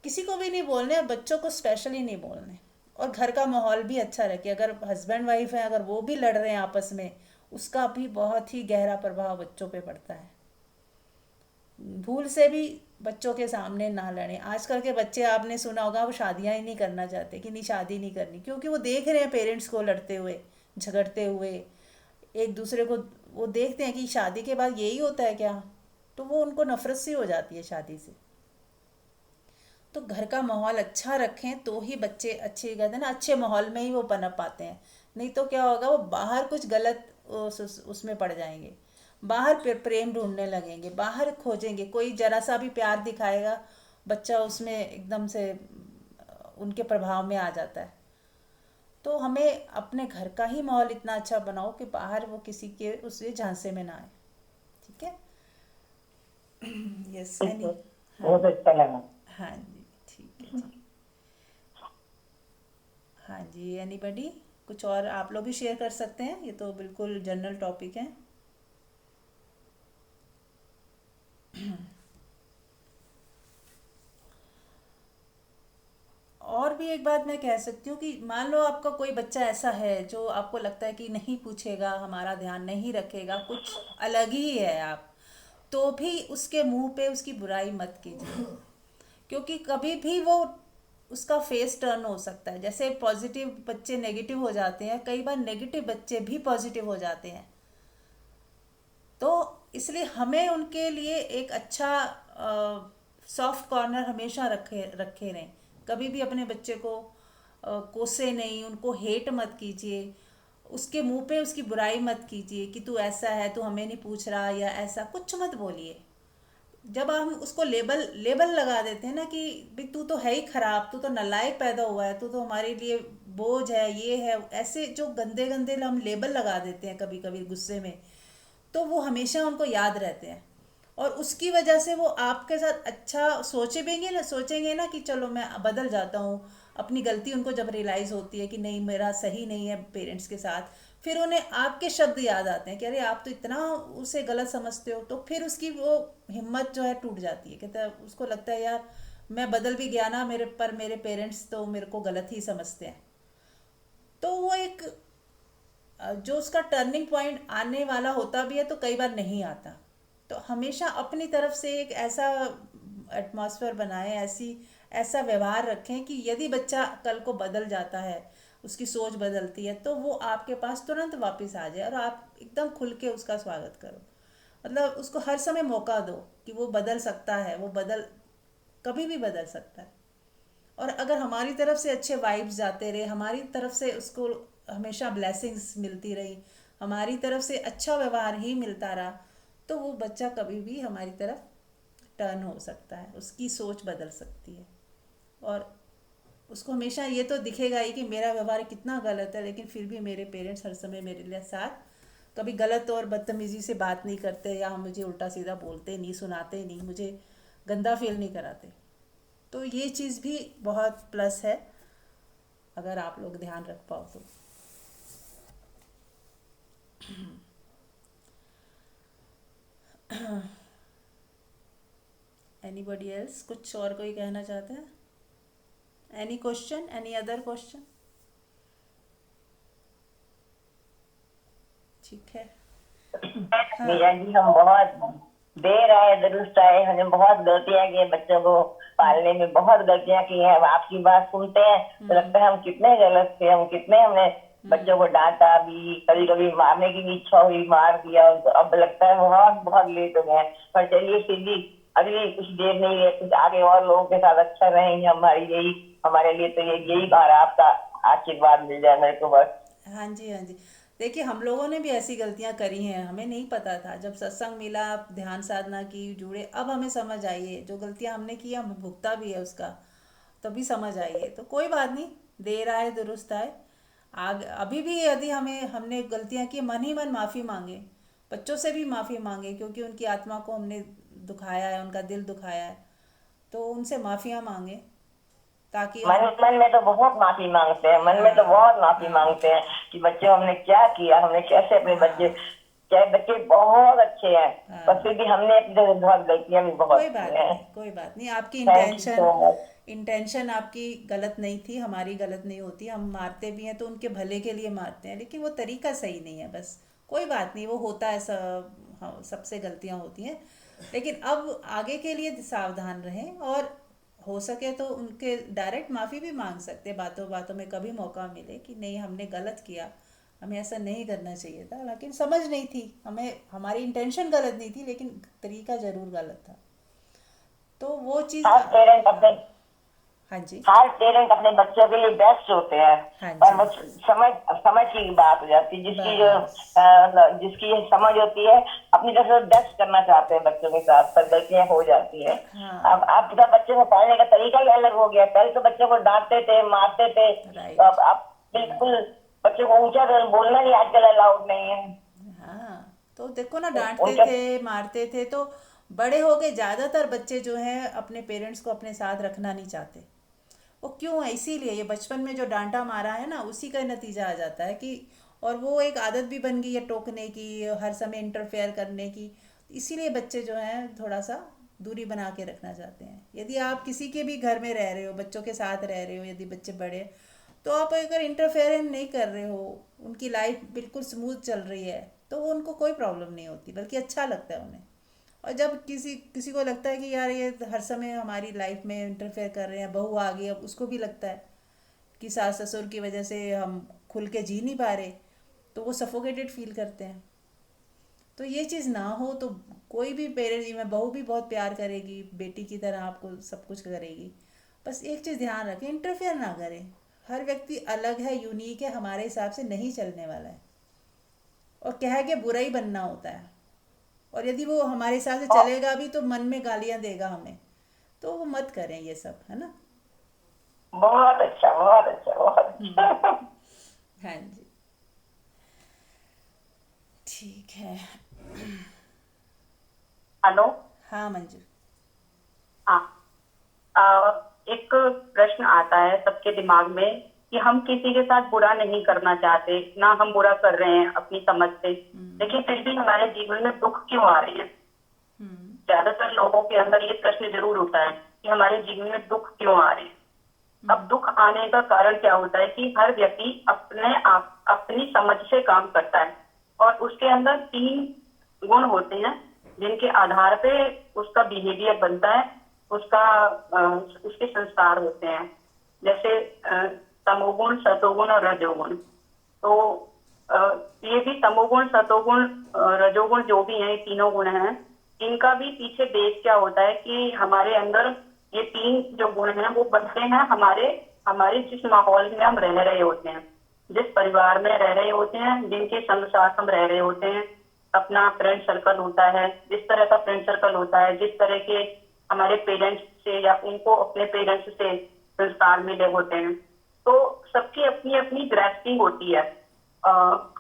किसी को भी नहीं बोलने, और बच्चों को स्पेशली नहीं बोलने। और घर का माहौल भी अच्छा रखे। अगर हस्बैंड वाइफ है, अगर वो भी लड़ रहे हैं आपस में, उसका भी बहुत ही गहरा प्रभाव बच्चों पे पड़ता है। भूल से भी बच्चों के सामने ना लड़ें। आजकल के बच्चे, आपने सुना होगा, वो शादियां ही नहीं करना चाहते, कि नहीं शादी नहीं करनी, क्योंकि वो देख रहे हैं पेरेंट्स को लड़ते हुए, झगड़ते हुए एक दूसरे को। वो देखते हैं कि शादी के बाद यही होता है क्या, तो वो उनको नफरत सी हो जाती है शादी से। तो घर का माहौल अच्छा रखें तो ही बच्चे अच्छे, कहते हैं ना, अच्छे माहौल में ही वो पनप पाते हैं। नहीं तो क्या होगा, वो बाहर कुछ गलत उसमें पड़ जाएंगे, बाहर फिर प्रेम ढूंढने लगेंगे, बाहर खोजेंगे। कोई जरा सा भी प्यार दिखाएगा, बच्चा उसमें एकदम से उनके प्रभाव में आ जाता है। तो हमें अपने घर का ही माहौल इतना अच्छा बनाओ कि बाहर वो किसी के उससे झांसे में ना आए। ठीक है। यस,
ठीक
एनी।
है,
हाँ।
बहुत अच्छा लगा।
हाँ जी, ठीक है जी। हाँ जी, एनीबडी, कुछ और आप लोग भी शेयर कर सकते हैं, ये तो बिल्कुल जनरल टॉपिक है। और भी एक बात मैं कह सकती हूँ कि मान लो आपका कोई बच्चा ऐसा है जो आपको लगता है कि नहीं पूछेगा, हमारा ध्यान नहीं रखेगा, कुछ अलग ही है आप, तो भी उसके मुंह पे उसकी बुराई मत कीजिए। क्योंकि कभी भी वो, उसका फेस टर्न हो सकता है। जैसे पॉजिटिव बच्चे नेगेटिव हो जाते हैं, कई बार नेगेटिव बच्चे भी पॉजिटिव हो जाते हैं। तो इसलिए हमें उनके लिए एक अच्छा सॉफ्ट कॉर्नर हमेशा रखे रखे रहें। कभी भी अपने बच्चे को कोसे नहीं, उनको हेट मत कीजिए, उसके मुंह पे उसकी बुराई मत कीजिए कि तू ऐसा है, तू हमें नहीं पूछ रहा, या ऐसा कुछ मत बोलिए। जब हम उसको लेबल लेबल लगा देते हैं ना कि भाई तू तो है ही खराब, तू तो नालायक पैदा हुआ है, तू तो हमारे लिए बोझ है, ये है, ऐसे जो गंदे गंदे हम लेबल लगा देते हैं कभी कभी गुस्से में, तो वो हमेशा उनको याद रहते हैं। और उसकी वजह से वो आपके साथ अच्छा सोचेंगे ना कि चलो मैं बदल जाता हूँ। अपनी गलती उनको जब रियलाइज़ होती है कि नहीं, मेरा सही नहीं है पेरेंट्स के साथ, फिर उन्हें आपके शब्द याद आते हैं कि अरे आप तो इतना उसे गलत समझते हो, तो फिर उसकी वो हिम्मत जो है टूट जाती है। कहता है, उसको लगता है यार मैं बदल भी गया ना, मेरे पेरेंट्स तो मेरे को गलत ही समझते हैं। तो वो एक जो उसका टर्निंग पॉइंट आने वाला होता भी है, तो कई बार नहीं आता। तो हमेशा अपनी तरफ से एक ऐसा एटमॉस्फेयर बनाएं, ऐसा व्यवहार रखें कि यदि बच्चा कल को बदल जाता है, उसकी सोच बदलती है, तो वो आपके पास तुरंत वापस आ जाए और आप एकदम खुल के उसका स्वागत करो। मतलब उसको हर समय मौका दो कि वो बदल सकता है, वो कभी भी बदल सकता है। और अगर हमारी तरफ से अच्छे वाइब्स जाते रहे, हमारी तरफ से उसको हमेशा ब्लेसिंग्स मिलती रही, हमारी तरफ से अच्छा व्यवहार ही मिलता रहा, तो वो बच्चा कभी भी हमारी तरफ टर्न हो सकता है, उसकी सोच बदल सकती है। और उसको हमेशा ये तो दिखेगा ही कि मेरा व्यवहार कितना गलत है, लेकिन फिर भी मेरे पेरेंट्स हर समय मेरे लिए साथ, कभी गलत और बदतमीज़ी से बात नहीं करते, या मुझे उल्टा सीधा बोलते नहीं, सुनाते नहीं, मुझे गंदा फील नहीं कराते। तो ये चीज़ भी बहुत प्लस है, अगर आप लोग ध्यान रख पाओ तो। एनीबडी एल्स, कुछ और कोई कहना चाहता है? Any question, any other question? ठीक है। हाँ।
मीरा जी, हम बहुत देर आए दुरुस्त आए, हमने बहुत गलतियां की हैं, बच्चों को पालने में बहुत गलतियां की हैं। अब आपकी बात सुनते हैं तो लगता है हम कितने गलत थे, हमने बच्चों को डांटा भी, कभी कभी मारने की भी इच्छा हुई, मार दिया उनको। अब लगता है बहुत बहुत लेट हो गए हैं। पर चलिए, फिर भी अगली कुछ देर नहीं है, कुछ आगे और लोगों के साथ अच्छा रहेंगे, हमारे लिए तो यही बार आपका आशीर्वाद मिल जाए मेरे को बस।
हाँ जी, हाँ जी। देखिए, हम लोगों ने भी ऐसी गलतियां करी हैं, हमें नहीं पता था। जब सत्संग मिला, ध्यान साधना की, जुड़े, अब हमें समझ आई है जो गलतियां हमने की, हम भुगता भी है उसका, तभी समझ आई है। तो कोई बात नहीं, देर आए दुरुस्त आए। आग अभी भी यदि हमने गलतियां की, मन ही मन माफ़ी मांगे, बच्चों से भी माफ़ी मांगे, क्योंकि उनकी आत्मा को हमने दुखाया है, उनका दिल दुखाया है, तो उनसे माफ़ियाँ मांगे, ताकि
मन
हम।
मन में तो बहुत माफी मांगते हैं, मन में तो
हाँ,
बहुत माफी
हाँ,
मांगते हैं कि बच्चों हमने क्या किया, हमने कैसे अपने बच्चे,
हाँ,
चाहे बच्चे बहुत अच्छे हैं पर
हाँ।
फिर भी हमने अपने बहुत गलतियां भी बहुत
कोई
की
बात
हैं।
नहीं, कोई बात नहीं। आपकी
thank you
intention,
so much.
Intention आपकी गलत नहीं थी, हमारी गलत नहीं होती, हम मारते भी हैं तो उनके भले के लिए मारते हैं, लेकिन वो तरीका सही नहीं है, बस कोई बात नहीं, वो होता है सब, हाँ सबसे गलतियां होती हैं। लेकिन अब आगे के लिए सावधान रहें, और हो सके तो उनके डायरेक्ट माफ़ी भी मांग सकते हैं, बातों बातों में कभी मौका मिले कि नहीं हमने गलत किया, हमें ऐसा नहीं करना चाहिए था, लेकिन समझ नहीं थी हमें, हमारी इंटेंशन गलत नहीं थी लेकिन तरीका ज़रूर गलत था। तो वो चीज़
हर पेरेंट अपने
हाँ जी।
हर पेरेंट अपने बच्चों के लिए बेस्ट होते हैं,
हाँ
पर
जी।
वो समझ समझ की बात हो जाती है,
बस।
जिसकी ये समझ होती है अपनी तरफ से बेस्ट करना चाहते हैं बच्चों के साथ, पर गलतियां हो जाती है।
हाँ।
अब तो बच्चे को पढ़ने का तरीका ही अलग हो गया, पहले तो बच्चों को डांटते थे, मारते थे, तो
राइट।
अब बिल्कुल बच्चे को ऊंचा बोलना ही आजकल अलाउड नहीं है।
हाँ तो देखो ना,
तो
डांटते
उनके
थे मारते थे, तो बड़े हो गए, ज़्यादातर बच्चे जो हैं अपने पेरेंट्स को अपने साथ रखना नहीं चाहते। वो क्यों है? इसीलिए ये बचपन में जो डांटा मारा है ना, उसी का नतीजा आ जाता है कि, और वो एक आदत भी बन गई है टोकने की, हर समय इंटरफेयर करने की। इसीलिए बच्चे जो हैं थोड़ा सा दूरी बना के रखना चाहते हैं। यदि आप किसी के भी घर में रह रहे हो, बच्चों के साथ रह रहे हो, यदि बच्चे बड़े हैं, तो आप अगर इंटरफेरेंस नहीं कर रहे हो, उनकी लाइफ बिल्कुल स्मूथ चल रही है, तो वो उनको कोई प्रॉब्लम नहीं होती, बल्कि अच्छा लगता है उन्हें। और जब किसी किसी को लगता है कि यार ये हर समय हमारी लाइफ में इंटरफेयर कर रहे हैं, बहू आ गई, अब उसको भी लगता है कि सास ससुर की वजह से हम खुल के जी नहीं पा रहे, तो वो सफोकेटेड फील करते हैं। तो ये चीज़ ना हो तो कोई भी पेरेंट्स में, बहू भी बहुत प्यार करेगी, बेटी की तरह आपको सब कुछ करेगी। बस एक चीज़ ध्यान रखें, इंटरफेयर ना करें। हर व्यक्ति अलग है, यूनिक है, हमारे हिसाब से नहीं चलने वाला है, और कह के बुरा ही बनना होता है। और यदि वो हमारे हिसाब से
और
चलेगा भी तो मन में गालियां देगा हमें, तो वो मत करें ये सब, है ना।
बहुत अच्छा, बहुत अच्छा, बहुत अच्छा।
हाँ जी। ठीक है।
हेलो।
हाँ मंजू।
हाँ। अ, एक प्रश्न आता है सबके दिमाग में कि हम किसी के साथ बुरा नहीं करना चाहते, ना हम बुरा कर रहे हैं अपनी समझ से, लेकिन फिर भी हमारे जीवन में दुख क्यों आ रहे हैं? ज्यादातर लोगों के अंदर ये प्रश्न जरूर होता है कि हमारे जीवन में दुख क्यों आ रहे हैं। अब दुख आने का कारण क्या होता है कि हर व्यक्ति अपने आप अपनी समझ से काम करता है, और उसके अंदर 3 गुण होते हैं जिनके आधार पे उसका बिहेवियर बनता है, उसका उसके संस्कार होते हैं। जैसे तमोगुण, सतोगुण और रजोगुण। तो अ, ये भी तमोगुण, सतोगुण, रजोगुण जो भी हैं, ये तीनों गुण हैं। इनका भी पीछे बेस क्या होता है कि हमारे अंदर ये 3 जो गुण हैं वो बनते हैं हमारे हमारे जिस माहौल में हम रह रहे होते हैं, जिस परिवार में रह रहे होते हैं, जिनके संग साथ हम रह रहे होते हैं। अपना फ्रेंड सर्कल होता है, जिस तरह का फ्रेंड सर्कल होता है, जिस तरह के हमारे पेरेंट्स से या उनको अपने पेरेंट्स से संस्कार मिले होते हैं, तो सबकी अपनी अपनी ग्रास्पिंग होती है। अ,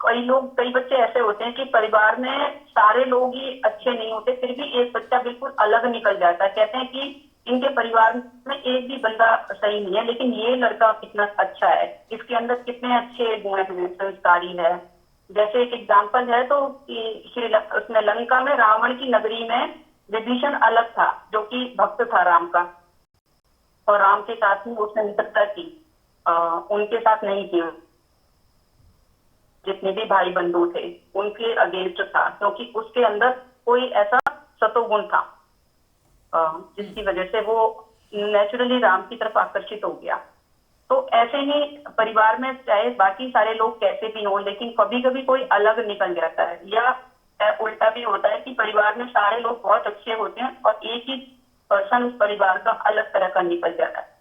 कई बच्चे ऐसे होते हैं कि परिवार में सारे लोग ही अच्छे नहीं होते, फिर भी एक बच्चा बिल्कुल अलग निकल जाता है। कहते हैं कि इनके परिवार में एक भी बंदा सही नहीं है, लेकिन ये लड़का कितना अच्छा है, इसके अंदर कितने अच्छे गुण हैं, संस्कारी है। जैसे एक एग्जाम्पल है तो कि उसमें लंका में रावण की नगरी में विभीषण अलग था, जो कि भक्त था राम का, और राम के साथ ही उसने मित्रता की। उनके साथ नहीं की, जितने भी भाई बंधु थे उनके अगेंस्ट था, क्योंकि उसके अंदर कोई ऐसा सतोगुण था जिसकी वजह से वो नेचुरली राम की तरफ आकर्षित हो गया। तो ऐसे ही परिवार में चाहे बाकी सारे लोग कैसे भी हों, लेकिन कभी कभी कोई अलग निकल जाता है, या उल्टा भी होता है कि परिवार में सारे लोग बहुत अच्छे होते हैं और एक ही पर्सन उस परिवार का अलग तरह का निकल जाता है।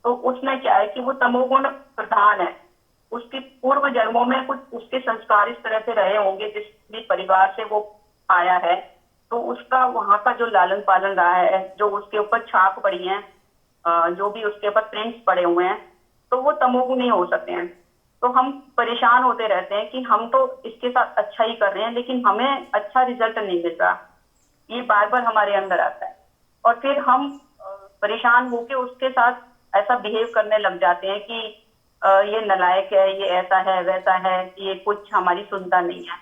तो उसमें क्या है कि वो तमोगुण प्रधान है, उसके पूर्व जन्मों में कुछ उसके संस्कार इस तरह से रहे होंगे, जिस भी परिवार से वो आया है, तो उसका वहां का जो लालन पालन रहा है, जो उसके ऊपर छाप पड़ी है, जो भी उसके ऊपर प्रिंट्स पड़े हुए हैं, तो वो तमोगुणी हो सकते हैं। तो हम परेशान होते रहते हैं कि हम तो इसके साथ अच्छा ही कर रहे हैं, लेकिन हमें अच्छा रिजल्ट नहीं मिल रहा। ये बार बार हमारे अंदर आता है, और फिर हम परेशान होके उसके साथ ऐसा बिहेव करने लग जाते हैं कि ये नालायक है, ये ऐसा है, वैसा है, ये कुछ हमारी सुनता नहीं है।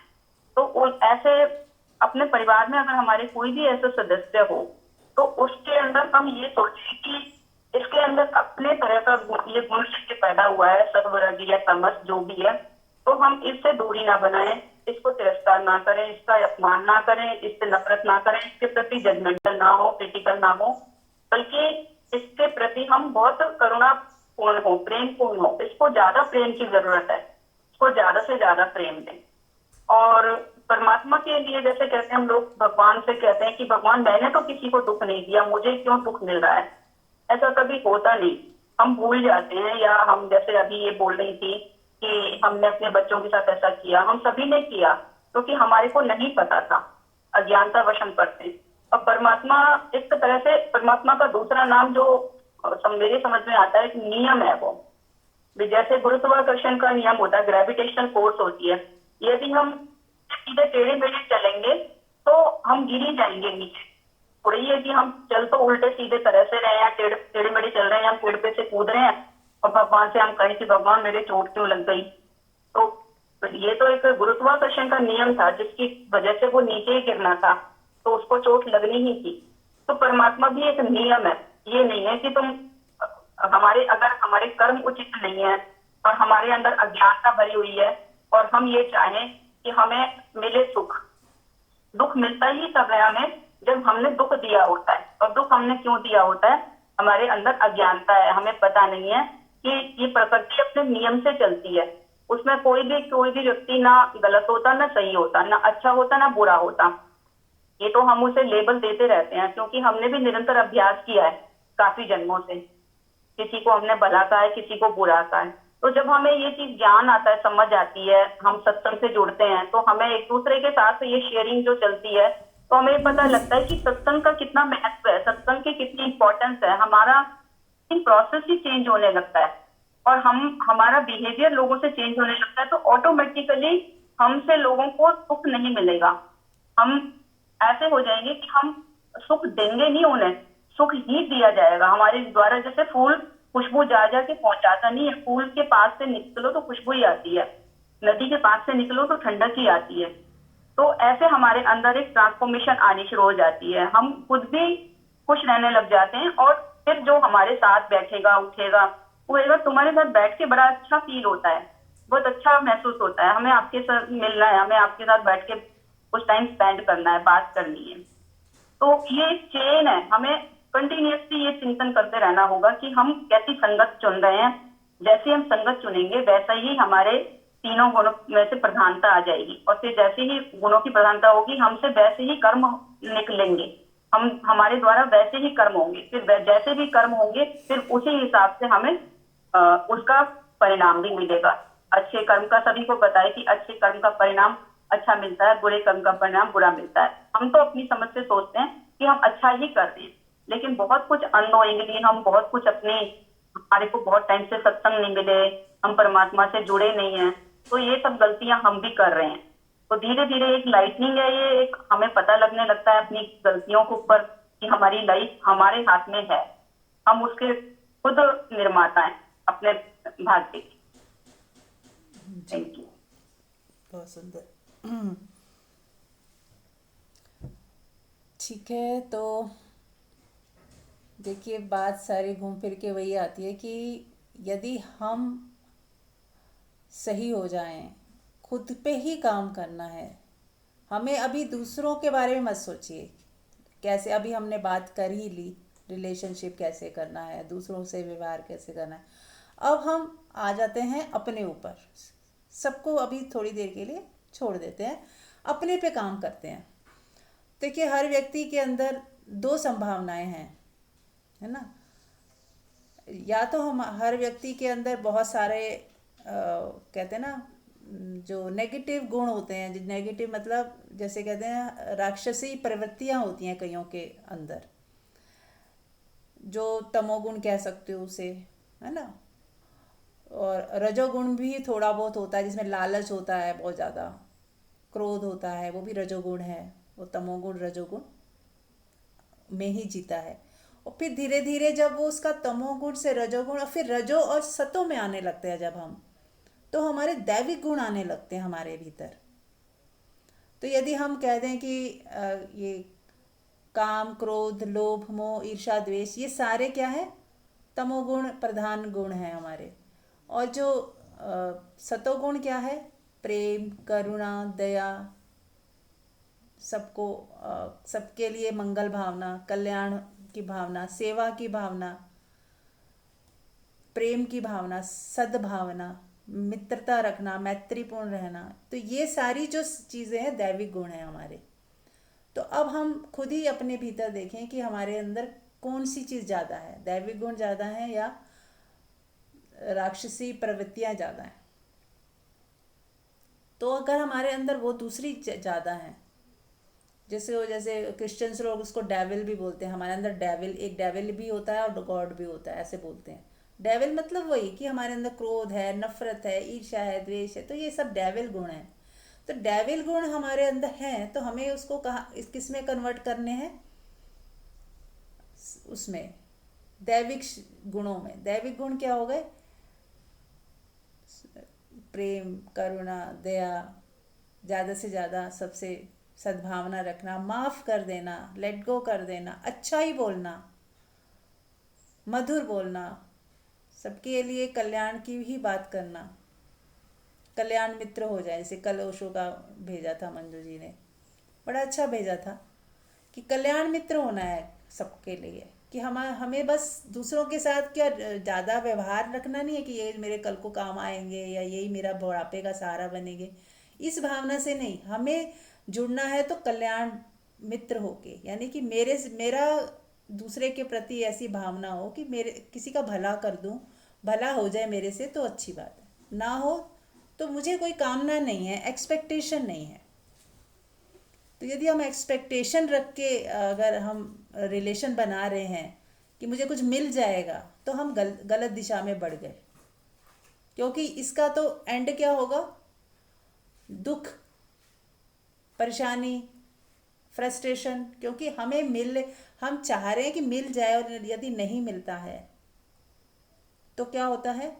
तो ऐसे अपने परिवार में अगर हमारे कोई भी ऐसा सदस्य हो, तो उसके अंदर हम ये सोचें कि
इसके अंदर अपने तरह का ये गुण लेके पैदा हुआ है, सर्वराग या तमस जो भी है, तो हम इससे दूरी ना बनाएं, इसको तिरस्कार ना करें, इसका अपमान ना करें, इससे नफरत ना करें, इसके प्रति जजमेंटल ना हो, क्रिटिकल ना हो, बल्कि इसके प्रति हम बहुत करुणापूर्ण हो, प्रेमपूर्ण हो। इसको ज्यादा प्रेम की जरूरत है, इसको ज्यादा से ज्यादा प्रेम दें। और परमात्मा के लिए जैसे कहते हैं हम लोग, भगवान से कहते हैं कि भगवान मैंने तो किसी को दुख नहीं दिया, मुझे क्यों दुख मिल रहा है। ऐसा कभी होता नहीं, हम भूल जाते हैं। या हम जैसे अभी ये बोल रही थी कि हमने अपने बच्चों के साथ ऐसा किया, हम सभी ने किया क्योंकि हमारे को नहीं पता था, अज्ञानता वशम करते। और परमात्मा एक तरह से, परमात्मा का दूसरा नाम जो मेरे समझ में आता है, एक नियम है वो। जैसे गुरुत्वाकर्षण का नियम होता है, ग्रेविटेशनल फोर्स होती है, यदि हम सीधे टेढ़े मेढ़े चलेंगे तो हम गिर ही जाएंगे नीचे। और ये कि हम चल तो उल्टे सीधे तरह से रहे हैं, टेढ़े मेढ़े चल रहे हैं, हम पेड़ पे से कूद रहे हैं और भगवान से हम कहें कि भगवान मेरे चोट क्यों लग गई। तो ये तो एक गुरुत्वाकर्षण का नियम था जिसकी वजह से वो नीचे ही गिरना था, तो उसको चोट लगनी ही थी। तो परमात्मा भी एक नियम है, ये नहीं है कि तुम अगर हमारे कर्म उचित नहीं है और हमारे अंदर अज्ञानता भरी हुई है और हम ये चाहें कि हमें मिले सुख, दुख मिलता ही तब है हमें जब हमने दुख दिया होता है। और दुख हमने क्यों दिया होता है, हमारे अंदर अज्ञानता है, हमें पता नहीं है कि ये प्रकृति अपने नियम से चलती है, उसमें कोई भी व्यक्ति ना गलत होता ना सही होता, ना अच्छा होता ना बुरा होता। ये तो हम उसे लेबल देते रहते हैं क्योंकि हमने भी निरंतर अभ्यास किया है काफी जन्मों से, किसी को हमने भला कहा है, किसी को बुरा कहा है। तो जब हमें ये चीज ज्ञान आता है, समझ आती है, हम सत्संग से जुड़ते हैं, तो हमें एक दूसरे के साथ ये शेयरिंग जो चलती है, तो हमें पता लगता है कि सत्संग का कितना महत्व है, सत्संग की कितनी इंपॉर्टेंस है। हमारा प्रोसेस ही चेंज होने लगता है और हमारा बिहेवियर लोगों से चेंज होने लगता है, तो ऑटोमेटिकली हमसे लोगों को सुख नहीं मिलेगा। हम ऐसे हो जाएंगे कि हम सुख देंगे नहीं, उन्हें सुख ही दिया जाएगा हमारे द्वारा। जैसे फूल खुशबू जा जा के पहुंचाता नहीं है, फूल के पास से निकलो तो खुशबू ही आती है, नदी के पास से निकलो तो ठंडक ही आती है। तो ऐसे हमारे अंदर एक ट्रांसफॉर्मेशन आनी शुरू हो जाती है, हम खुद भी खुश रहने लग जाते हैं। और फिर जो हमारे साथ बैठेगा उठेगा वो एक बार तुम्हारे साथ बैठ के बड़ा अच्छा फील होता है, बहुत अच्छा महसूस होता है, हमें आपके साथ मिलना है, हमें आपके साथ बैठ के कुछ टाइम स्पेंड करना है, बात करनी है। तो ये चेन है, हमें कंटिन्यूसली ये चिंतन करते रहना होगा कि हम कैसी संगत चुन रहे हैं। जैसे हम संगत चुनेंगे वैसा ही हमारे तीनों गुणों में से प्रधानता आ जाएगी, और फिर जैसे ही गुणों की प्रधानता होगी हमसे वैसे ही कर्म निकलेंगे, हमारे द्वारा वैसे ही कर्म होंगे। फिर जैसे भी कर्म होंगे फिर उसी हिसाब से हमें उसका परिणाम भी मिलेगा। अच्छे कर्म का सभी को पता है कि अच्छे कर्म का परिणाम अच्छा मिलता है, बुरे कर्म का परिणाम बुरा मिलता है। हम तो अपनी समझ से सोचते हैं कि हम अच्छा ही कर रहे हैं, लेकिन बहुत कुछ अननोइंगली हम बहुत कुछ हमारे को बहुत टाइम से सत्संग नहीं मिले, हम परमात्मा से जुड़े नहीं हैं, तो ये सब गलतियां हम भी कर रहे हैं। तो धीरे धीरे एक लाइटनिंग है, ये एक हमें पता लगने लगता है अपनी गलतियों के ऊपर कि हमारी लाइफ हमारे हाथ में है, हम उसके खुद निर्माता हैं अपने भाग्य की। Thank you.
बहुत सुंदर। ठीक है, तो देखिए बात सारी घूम फिर के वही आती है कि यदि हम सही हो जाएं, खुद पे ही काम करना है हमें। अभी दूसरों के बारे में मत सोचिए, कैसे अभी हमने बात कर ही ली, रिलेशनशिप कैसे करना है, दूसरों से व्यवहार कैसे करना है। अब हम आ जाते हैं अपने ऊपर, सबको अभी थोड़ी देर के लिए छोड़ देते हैं, अपने पे काम करते हैं। देखिए हर व्यक्ति के अंदर दो संभावनाएं हैं, है ना। या तो हम हर व्यक्ति के अंदर बहुत सारे कहते हैं ना जो नेगेटिव गुण होते हैं, नेगेटिव मतलब जैसे कहते हैं राक्षसी प्रवृत्तियां होती हैं कईयों के अंदर, जो तमोगुण कह सकते हो उसे, है ना। और रजोगुण भी थोड़ा बहुत होता है जिसमें लालच होता है बहुत ज़्यादा, क्रोध होता है, वो भी रजोगुण है। वो तमोगुण रजोगुण में ही जीता है। और फिर धीरे धीरे जब वो उसका तमोगुण से रजोगुण और फिर रजो और सतो में आने लगते हैं जब हम, तो हमारे दैविक गुण आने लगते हैं हमारे भीतर। तो यदि हम कह दें कि ये काम क्रोध लोभ मोह ईर्ष्या द्वेष ये सारे क्या है, तमोगुण प्रधान गुण है हमारे। और जो सतोगुण क्या है? प्रेम, करुणा, दया, सबको सबके लिए मंगल भावना, कल्याण की भावना, सेवा की भावना, प्रेम की भावना, सद्भावना, मित्रता रखना, मैत्रीपूर्ण रहना। तो ये सारी जो चीज़ें हैं दैविक गुण हैं हमारे। तो अब हम खुद ही अपने भीतर देखें कि हमारे अंदर कौन सी चीज़ ज़्यादा है, दैविक गुण ज़्यादा है या राक्षसी प्रवृत्तियाँ ज़्यादा हैं। तो अगर हमारे अंदर वो दूसरी ज़्यादा है, जैसे क्रिश्चियंस लोग उसको डेविल भी बोलते हैं, हमारे अंदर एक डेविल भी होता है और गॉड भी होता है, ऐसे बोलते हैं। डेविल मतलब वही कि हमारे अंदर क्रोध है, नफरत है, ईर्ष्या है, द्वेष है, तो ये सब डेविल गुण हैं। तो डेविल गुण हमारे अंदर हैं, तो हमें उसको किस में कन्वर्ट करने हैं? उसमें दैविक गुणों में। दैविक गुण क्या हो गए? प्रेम, करुणा, दया, ज़्यादा से ज़्यादा सबसे सद्भावना रखना, माफ़ कर देना, लेट गो कर देना, अच्छा ही बोलना, मधुर बोलना, सबके लिए कल्याण की ही बात करना, कल्याण मित्र हो जाए। जैसे कल ओशो का भेजा था मंजू जी ने, बड़ा अच्छा भेजा था कि कल्याण मित्र होना है सबके लिए, कि हमें बस दूसरों के साथ क्या ज़्यादा व्यवहार रखना नहीं है कि ये मेरे कल को काम आएंगे या यही मेरा बुढ़ापे का सहारा बनेंगे, इस भावना से नहीं। हमें जुड़ना है तो कल्याण मित्र होके, यानी कि मेरा दूसरे के प्रति ऐसी भावना हो कि मेरे किसी का भला कर दूं, भला हो जाए मेरे से तो अच्छी बात है, ना हो तो मुझे कोई कामना नहीं है, एक्सपेक्टेशन नहीं है। तो यदि हम एक्सपेक्टेशन रख के अगर हम रिलेशन बना रहे हैं कि मुझे कुछ मिल जाएगा, तो हम गलत दिशा में बढ़ गए, क्योंकि इसका तो एंड क्या होगा? दुख, परेशानी, फ्रस्ट्रेशन। क्योंकि हम चाह रहे हैं कि मिल जाए, और यदि नहीं मिलता है तो क्या होता है?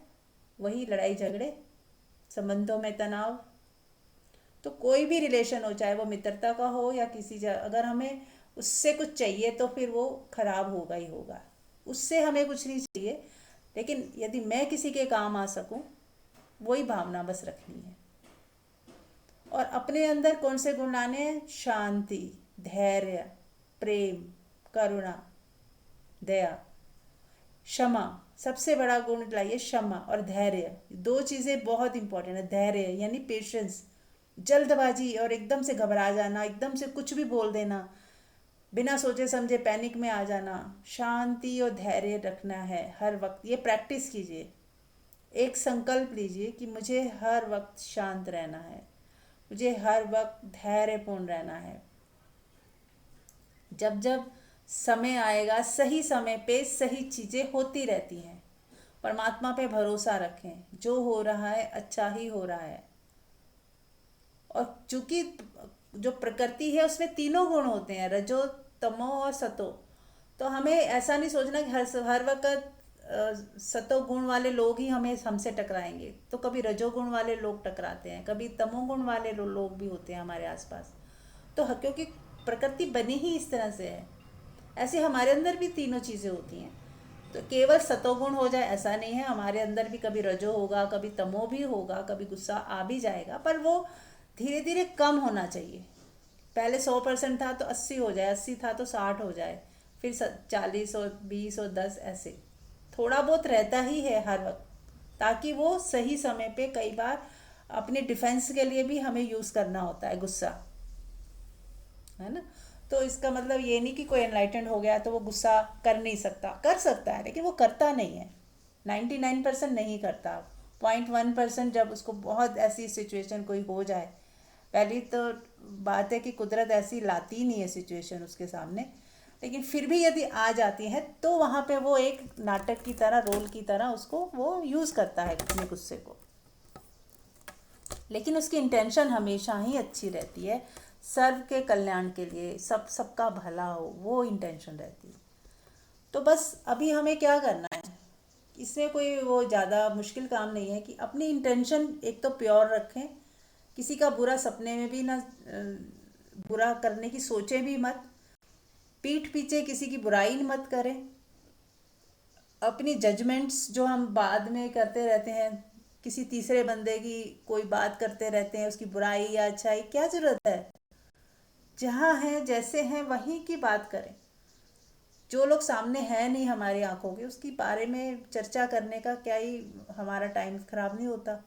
वही लड़ाई झगड़े, संबंधों में तनाव। तो कोई भी रिलेशन हो, चाहे वो मित्रता का हो या अगर हमें उससे कुछ चाहिए तो फिर वो खराब होगा ही होगा। उससे हमें कुछ नहीं चाहिए, लेकिन यदि मैं किसी के काम आ सकूं, वही भावना बस रखनी है। और अपने अंदर कौन से गुण लाने हैं? शांति, धैर्य, प्रेम, करुणा, दया, क्षमा। सबसे बड़ा गुण लाइए क्षमा और धैर्य। दो चीज़ें बहुत इंपॉर्टेंट है। धैर्य यानी पेशेंस, जल्दबाजी और एकदम से घबरा जाना, एकदम से कुछ भी बोल देना, बिना सोचे समझे पैनिक में आ जाना। शांति और धैर्य रखना है हर वक्त, ये प्रैक्टिस कीजिए। एक संकल्प लीजिए कि मुझे हर वक्त शांत रहना है, मुझे हर वक्त धैर्यपूर्ण रहना है। जब जब समय आएगा, सही समय पे सही चीज़ें होती रहती हैं। परमात्मा पे भरोसा रखें, जो हो रहा है अच्छा ही हो रहा है। और चूंकि जो प्रकृति है उसमें तीनों गुण होते हैं, रजो, तमो और सतो। तो हमें ऐसा नहीं सोचना कि हर वक्त सतो गुण वाले लोग ही हमसे टकराएंगे। तो कभी रजोगुण वाले लोग टकराते हैं, कभी तमोगुण वाले लोग भी होते हैं हमारे आसपास। तो क्योंकि प्रकृति बनी ही इस तरह से है, ऐसे हमारे अंदर भी तीनों चीज़ें होती हैं। तो केवल सतोगुण हो जाए ऐसा नहीं है, हमारे अंदर भी कभी रजो होगा, कभी तमो भी होगा, कभी गुस्सा आ भी जाएगा, पर वो धीरे धीरे कम होना चाहिए। पहले 100% था तो 80 हो जाए, 80 था तो 60 हो जाए, फिर 40 और 20 और 10, ऐसे थोड़ा बहुत रहता ही है हर वक्त, ताकि वो सही समय पे, कई बार अपने डिफेंस के लिए भी हमें यूज़ करना होता है गुस्सा, है ना। तो इसका मतलब ये नहीं कि कोई एनलाइटेंड हो गया तो वो गुस्सा कर नहीं सकता, कर सकता है, लेकिन वो करता नहीं है। 99% नहीं करता। 0.1% जब उसको बहुत ऐसी सिचुएशन कोई हो जाए, पहली तो बात है कि कुदरत ऐसी लाती नहीं है सिचुएशन उसके सामने, लेकिन फिर भी यदि आ जाती है तो वहाँ पे वो एक नाटक की तरह, रोल की तरह उसको वो यूज़ करता है अपने गुस्से को। लेकिन उसकी इंटेंशन हमेशा ही अच्छी रहती है, सर्व के कल्याण के लिए, सबका भला हो, वो इंटेंशन रहती है। तो बस अभी हमें क्या करना है, इसमें कोई वो ज़्यादा मुश्किल काम नहीं है कि अपनी इंटेंशन एक तो प्योर रखें, किसी का बुरा सपने में भी ना, बुरा करने की सोचें भी मत, पीठ पीछे किसी की बुराई मत करें, अपनी जजमेंट्स जो हम बाद में करते रहते हैं, किसी तीसरे बंदे की कोई बात करते रहते हैं, उसकी बुराई या अच्छाई, क्या ज़रूरत है? जहाँ हैं जैसे हैं वहीं की बात करें। जो लोग सामने हैं नहीं हमारी आंखों के, उसकी बारे में चर्चा करने का क्या ही हमारा टाइम खराब नहीं होता।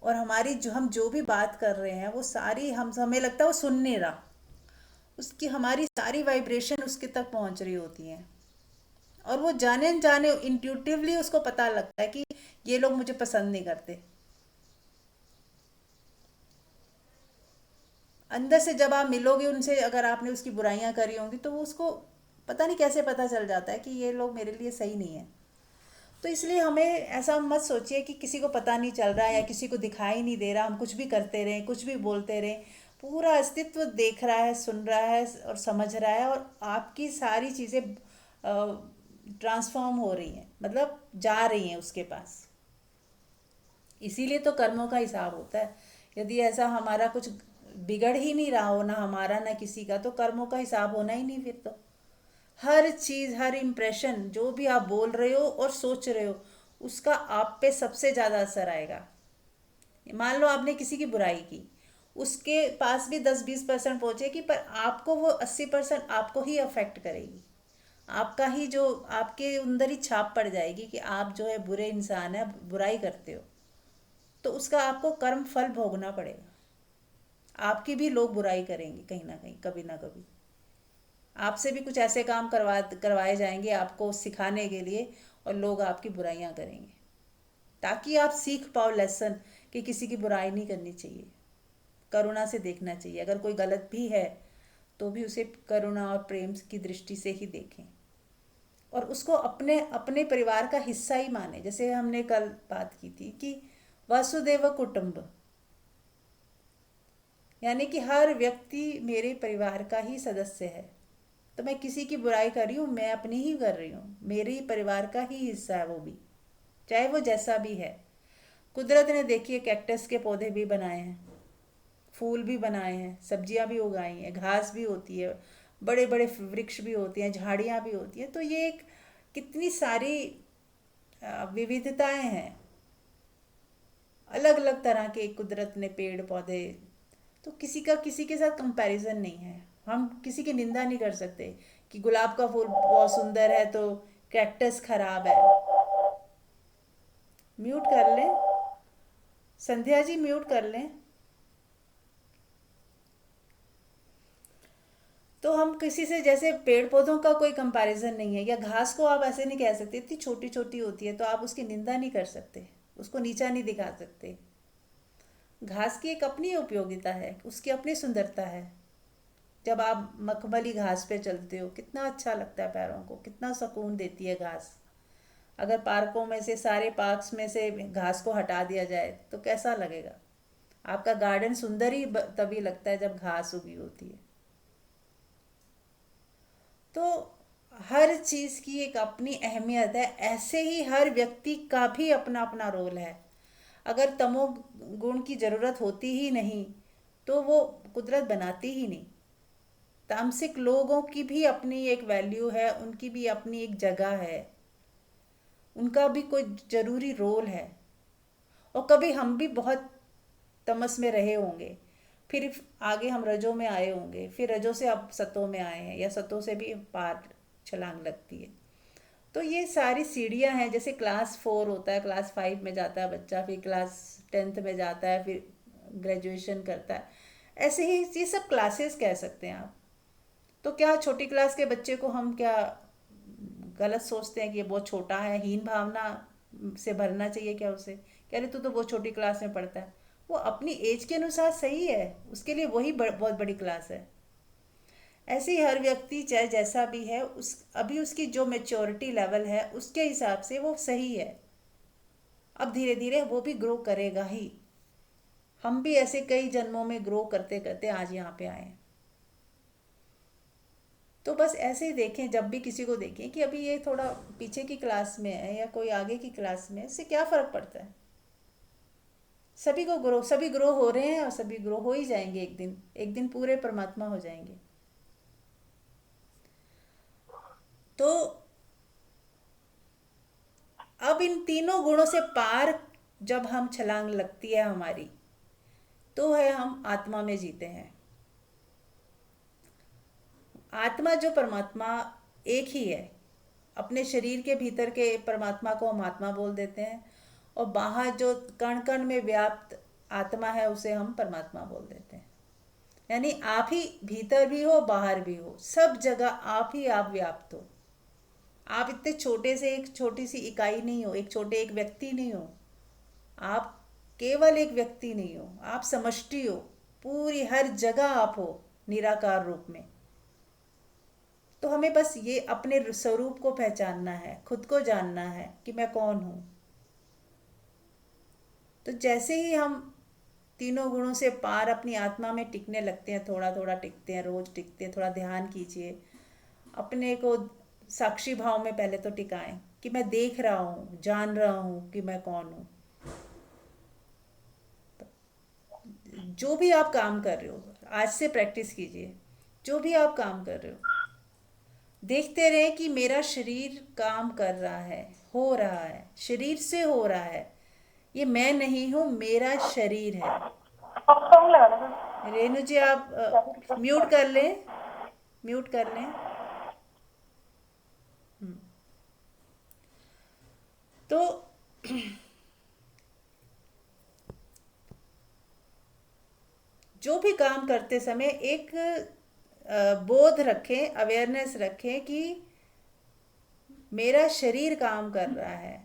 और हमारी जो हम जो भी बात कर रहे हैं वो सारी हम हमें लगता है वो सुन नहीं रहा, उसकी हमारी सारी वाइब्रेशन उसके तक पहुंच रही होती हैं। और वो जाने अनजाने इंट्यूटिवली उसको पता लगता है कि ये लोग मुझे पसंद नहीं करते। अंदर से जब आप मिलोगे उनसे, अगर आपने उसकी बुराइयां करी होंगी तो वो उसको पता नहीं कैसे पता चल जाता है कि ये लोग मेरे लिए सही नहीं है। तो इसलिए हमें ऐसा मत सोचिए कि किसी को पता नहीं चल रहा है या किसी को दिखाई नहीं दे रहा, हम कुछ भी करते रहें, कुछ भी बोलते रहें। पूरा अस्तित्व देख रहा है, सुन रहा है और समझ रहा है, और आपकी सारी चीज़ें ट्रांसफॉर्म हो रही हैं, मतलब जा रही हैं उसके पास। इसीलिए तो कर्मों का हिसाब होता है। यदि ऐसा हमारा कुछ बिगड़ ही नहीं रहा हो, ना हमारा ना किसी का, तो कर्मों का हिसाब होना ही नहीं फिर तो। हर चीज़, हर इम्प्रेशन, जो भी आप बोल रहे हो और सोच रहे हो, उसका आप पे सबसे ज़्यादा असर आएगा। मान लो आपने किसी की बुराई की, उसके पास भी 10-20% पहुँचेगी, पर आपको वो 80% आपको ही अफेक्ट करेगी। आपका ही जो आपके अंदर ही छाप पड़ जाएगी कि आप जो है बुरे इंसान है, बुराई करते हो। तो उसका आपको कर्म फल भोगना पड़ेगा। आपकी भी लोग बुराई करेंगे कहीं ना कहीं, कभी ना कभी। आपसे भी कुछ ऐसे काम करवाए जाएंगे आपको सिखाने के लिए, और लोग आपकी बुराइयां करेंगे, ताकि आप सीख पाओ लेसन कि किसी की बुराई नहीं करनी चाहिए, करुणा से देखना चाहिए। अगर कोई गलत भी है तो भी उसे करुणा और प्रेम की दृष्टि से ही देखें, और उसको अपने अपने परिवार का हिस्सा ही माने। जैसे हमने कल बात की थी कि वसुदेव कुटुंब, यानी कि हर व्यक्ति मेरे परिवार का ही सदस्य है। तो मैं किसी की बुराई कर रही हूँ, मैं अपनी ही कर रही हूँ, मेरे ही परिवार का ही हिस्सा है वो भी, चाहे वो जैसा भी है। कुदरत ने देखिए कैक्टस के पौधे भी बनाए हैं, फूल भी बनाए हैं, सब्जियां भी उगाई हैं, घास भी होती है, बड़े बड़े वृक्ष भी होते हैं, झाड़ियाँ भी होती हैं। तो ये एक कितनी सारी विविधताएं हैं, अलग अलग तरह के कुदरत ने पेड़ पौधे। तो किसी का किसी के साथ कंपैरिजन नहीं है। हम किसी की निंदा नहीं कर सकते कि गुलाब का फूल बहुत सुंदर है तो कैक्टस खराब है। म्यूट कर लें, संध्या जी म्यूट कर लें। तो हम किसी से, जैसे पेड़ पौधों का कोई कंपैरिजन नहीं है, या घास को आप ऐसे नहीं कह सकते इतनी छोटी छोटी होती है तो आप उसकी निंदा नहीं कर सकते, उसको नीचा नहीं दिखा सकते। घास की एक अपनी उपयोगिता है, उसकी अपनी सुंदरता है। जब आप मखमली घास पे चलते हो कितना अच्छा लगता है पैरों को, कितना सुकून देती है घास। अगर पार्कों में से, सारे पार्क्स में से घास को हटा दिया जाए तो कैसा लगेगा? आपका गार्डन सुंदर ही तभी लगता है जब घास उगी होती है। तो हर चीज़ की एक अपनी अहमियत है, ऐसे ही हर व्यक्ति का भी अपना अपना रोल है। अगर तमोगुण की ज़रूरत होती ही नहीं तो वो कुदरत बनाती ही नहीं। तामसिक लोगों की भी अपनी एक वैल्यू है, उनकी भी अपनी एक जगह है, उनका भी कोई ज़रूरी रोल है। और कभी हम भी बहुत तमस में रहे होंगे, फिर आगे हम रजों में आए होंगे, फिर रजों से अब सतों में आए हैं, या सतों से भी पार छलांग लगती है। तो ये सारी सीढ़ियाँ हैं। जैसे क्लास 4 होता है, क्लास 5 में जाता है बच्चा, फिर क्लास 10th में जाता है, फिर ग्रेजुएशन करता है। ऐसे ही ये सब क्लासेस कह सकते हैं आप। तो क्या छोटी क्लास के बच्चे को हम क्या गलत सोचते हैं कि ये बहुत छोटा है, हीन भावना से भरना चाहिए क्या उसे? कह रहे तू तो बहुत छोटी क्लास में पढ़ता है। वो अपनी एज के अनुसार सही है, उसके लिए वही बहुत बड़ी क्लास है। ऐसे ही हर व्यक्ति चाहे जैसा भी है, उस अभी उसकी जो मेच्योरिटी लेवल है उसके हिसाब से वो सही है। अब धीरे धीरे वो भी ग्रो करेगा ही। हम भी ऐसे कई जन्मों में ग्रो करते करते आज यहाँ पे आए हैं। तो बस ऐसे ही देखें, जब भी किसी को देखें कि अभी ये थोड़ा पीछे की क्लास में है या कोई आगे की क्लास में है, इससे क्या फ़र्क पड़ता है? सभी ग्रो हो रहे हैं और सभी ग्रो हो ही जाएंगे, एक दिन पूरे परमात्मा हो जाएंगे। तो अब इन तीनों गुणों से पार जब हम छलांग लगती है हमारी, तो है हम आत्मा में जीते हैं। आत्मा जो परमात्मा एक ही है। अपने शरीर के भीतर के परमात्मा को हम आत्मा बोल देते हैं, और बाहर जो कण कण में व्याप्त आत्मा है उसे हम परमात्मा बोल देते हैं। यानी आप ही भीतर भी हो, बाहर भी हो, सब जगह आप ही आप व्याप्त हो। आप इतने छोटे से एक छोटी सी इकाई नहीं हो, एक व्यक्ति नहीं हो। आप केवल एक व्यक्ति नहीं हो, आप समष्टि हो। पूरी हर जगह आप हो निराकार रूप में। तो हमें बस ये अपने स्वरूप को पहचानना है, खुद को जानना है कि मैं कौन हूं। तो जैसे ही हम तीनों गुणों से पार अपनी आत्मा में टिकने लगते हैं, थोड़ा थोड़ा टिकते हैं, रोज टिकते हैं, थोड़ा ध्यान कीजिए, अपने को साक्षी भाव में पहले तो टिकाएं कि मैं देख रहा हूँ, जान रहा हूँ कि मैं कौन हूँ। जो भी आप काम कर रहे हो, आज से प्रैक्टिस कीजिए। जो भी आप काम कर रहे हो, देखते रहे कि मेरा शरीर काम कर रहा है, हो रहा है, शरीर से हो रहा है। ये मैं नहीं हूँ, मेरा शरीर है।
सॉन्ग लगा दो।
रेणु जी आप म्यूट कर लें, म्यूट कर लें। तो जो भी काम करते समय एक बोध रखें, अवेयरनेस रखें कि मेरा शरीर काम कर रहा है,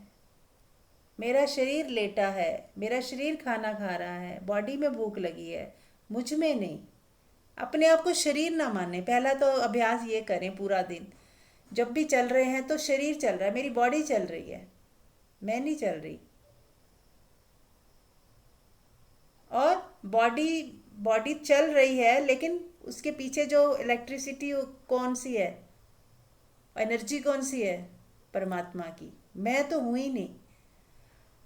मेरा शरीर लेटा है, मेरा शरीर खाना खा रहा है, बॉडी में भूख लगी है, मुझ में नहीं। अपने आप को शरीर ना माने। पहला तो अभ्यास ये करें पूरा दिन, जब भी चल रहे हैं तो शरीर चल रहा है, मेरी बॉडी चल रही है, मैं नहीं चल रही। और बॉडी बॉडी चल रही है, लेकिन उसके पीछे जो इलेक्ट्रिसिटी कौन सी है, एनर्जी कौन सी है? परमात्मा की। मैं तो हूँ ही नहीं।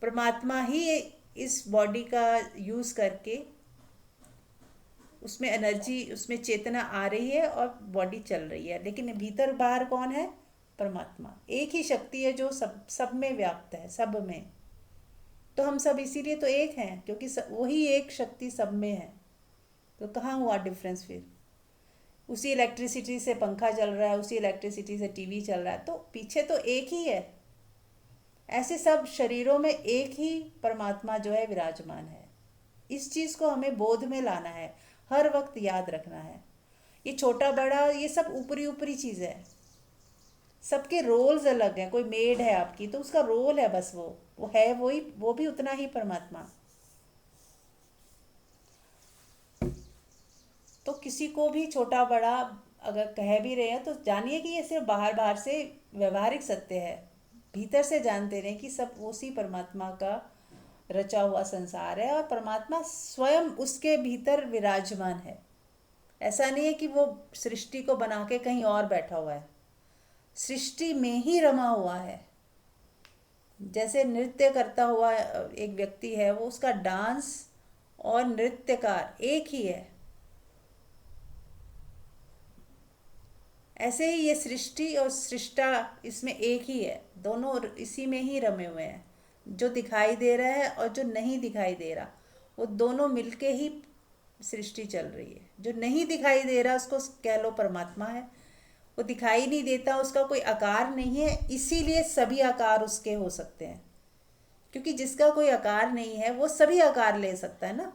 परमात्मा ही इस बॉडी का यूज़ करके उसमें एनर्जी, उसमें चेतना आ रही है और बॉडी चल रही है, लेकिन भीतर बाहर कौन है? परमात्मा। एक ही शक्ति है जो सब में व्याप्त है, सब में। तो हम सब इसीलिए तो एक हैं, क्योंकि वही एक शक्ति सब में है। तो कहाँ हुआ डिफरेंस फिर? उसी इलेक्ट्रिसिटी से पंखा चल रहा है, उसी इलेक्ट्रिसिटी से टीवी चल रहा है, तो पीछे तो एक ही है। ऐसे सब शरीरों में एक ही परमात्मा जो है विराजमान है। इस चीज़ को हमें बोध में लाना है, हर वक्त याद रखना है। ये छोटा बड़ा ये सब ऊपरी ऊपरी चीज़ है। सबके रोल्स अलग हैं। कोई मेड है आपकी तो उसका रोल है, बस वो है वही, वो भी उतना ही परमात्मा। तो किसी को भी छोटा बड़ा अगर कह भी रहे हैं तो जानिए कि ये सिर्फ बाहर बाहर से व्यवहारिक सत्य है। भीतर से जानते रहें कि सब उसी परमात्मा का रचा हुआ संसार है, और परमात्मा स्वयं उसके भीतर विराजमान है। ऐसा नहीं है कि वो सृष्टि को बना के कहीं और बैठा हुआ है, सृष्टि में ही रमा हुआ है। जैसे नृत्य करता हुआ एक व्यक्ति है, वो उसका डांस और नृत्यकार एक ही है। ऐसे ही ये सृष्टि और सृष्टा इसमें एक ही है, दोनों इसी में ही रमे हुए हैं। जो दिखाई दे रहा है और जो नहीं दिखाई दे रहा, वो दोनों मिलके ही सृष्टि चल रही है। जो नहीं दिखाई दे रहा उसको कह लो परमात्मा है। वो दिखाई नहीं देता, उसका कोई आकार नहीं है, इसीलिए सभी आकार उसके हो सकते हैं। क्योंकि जिसका कोई आकार नहीं है वो सभी आकार ले सकता है ना।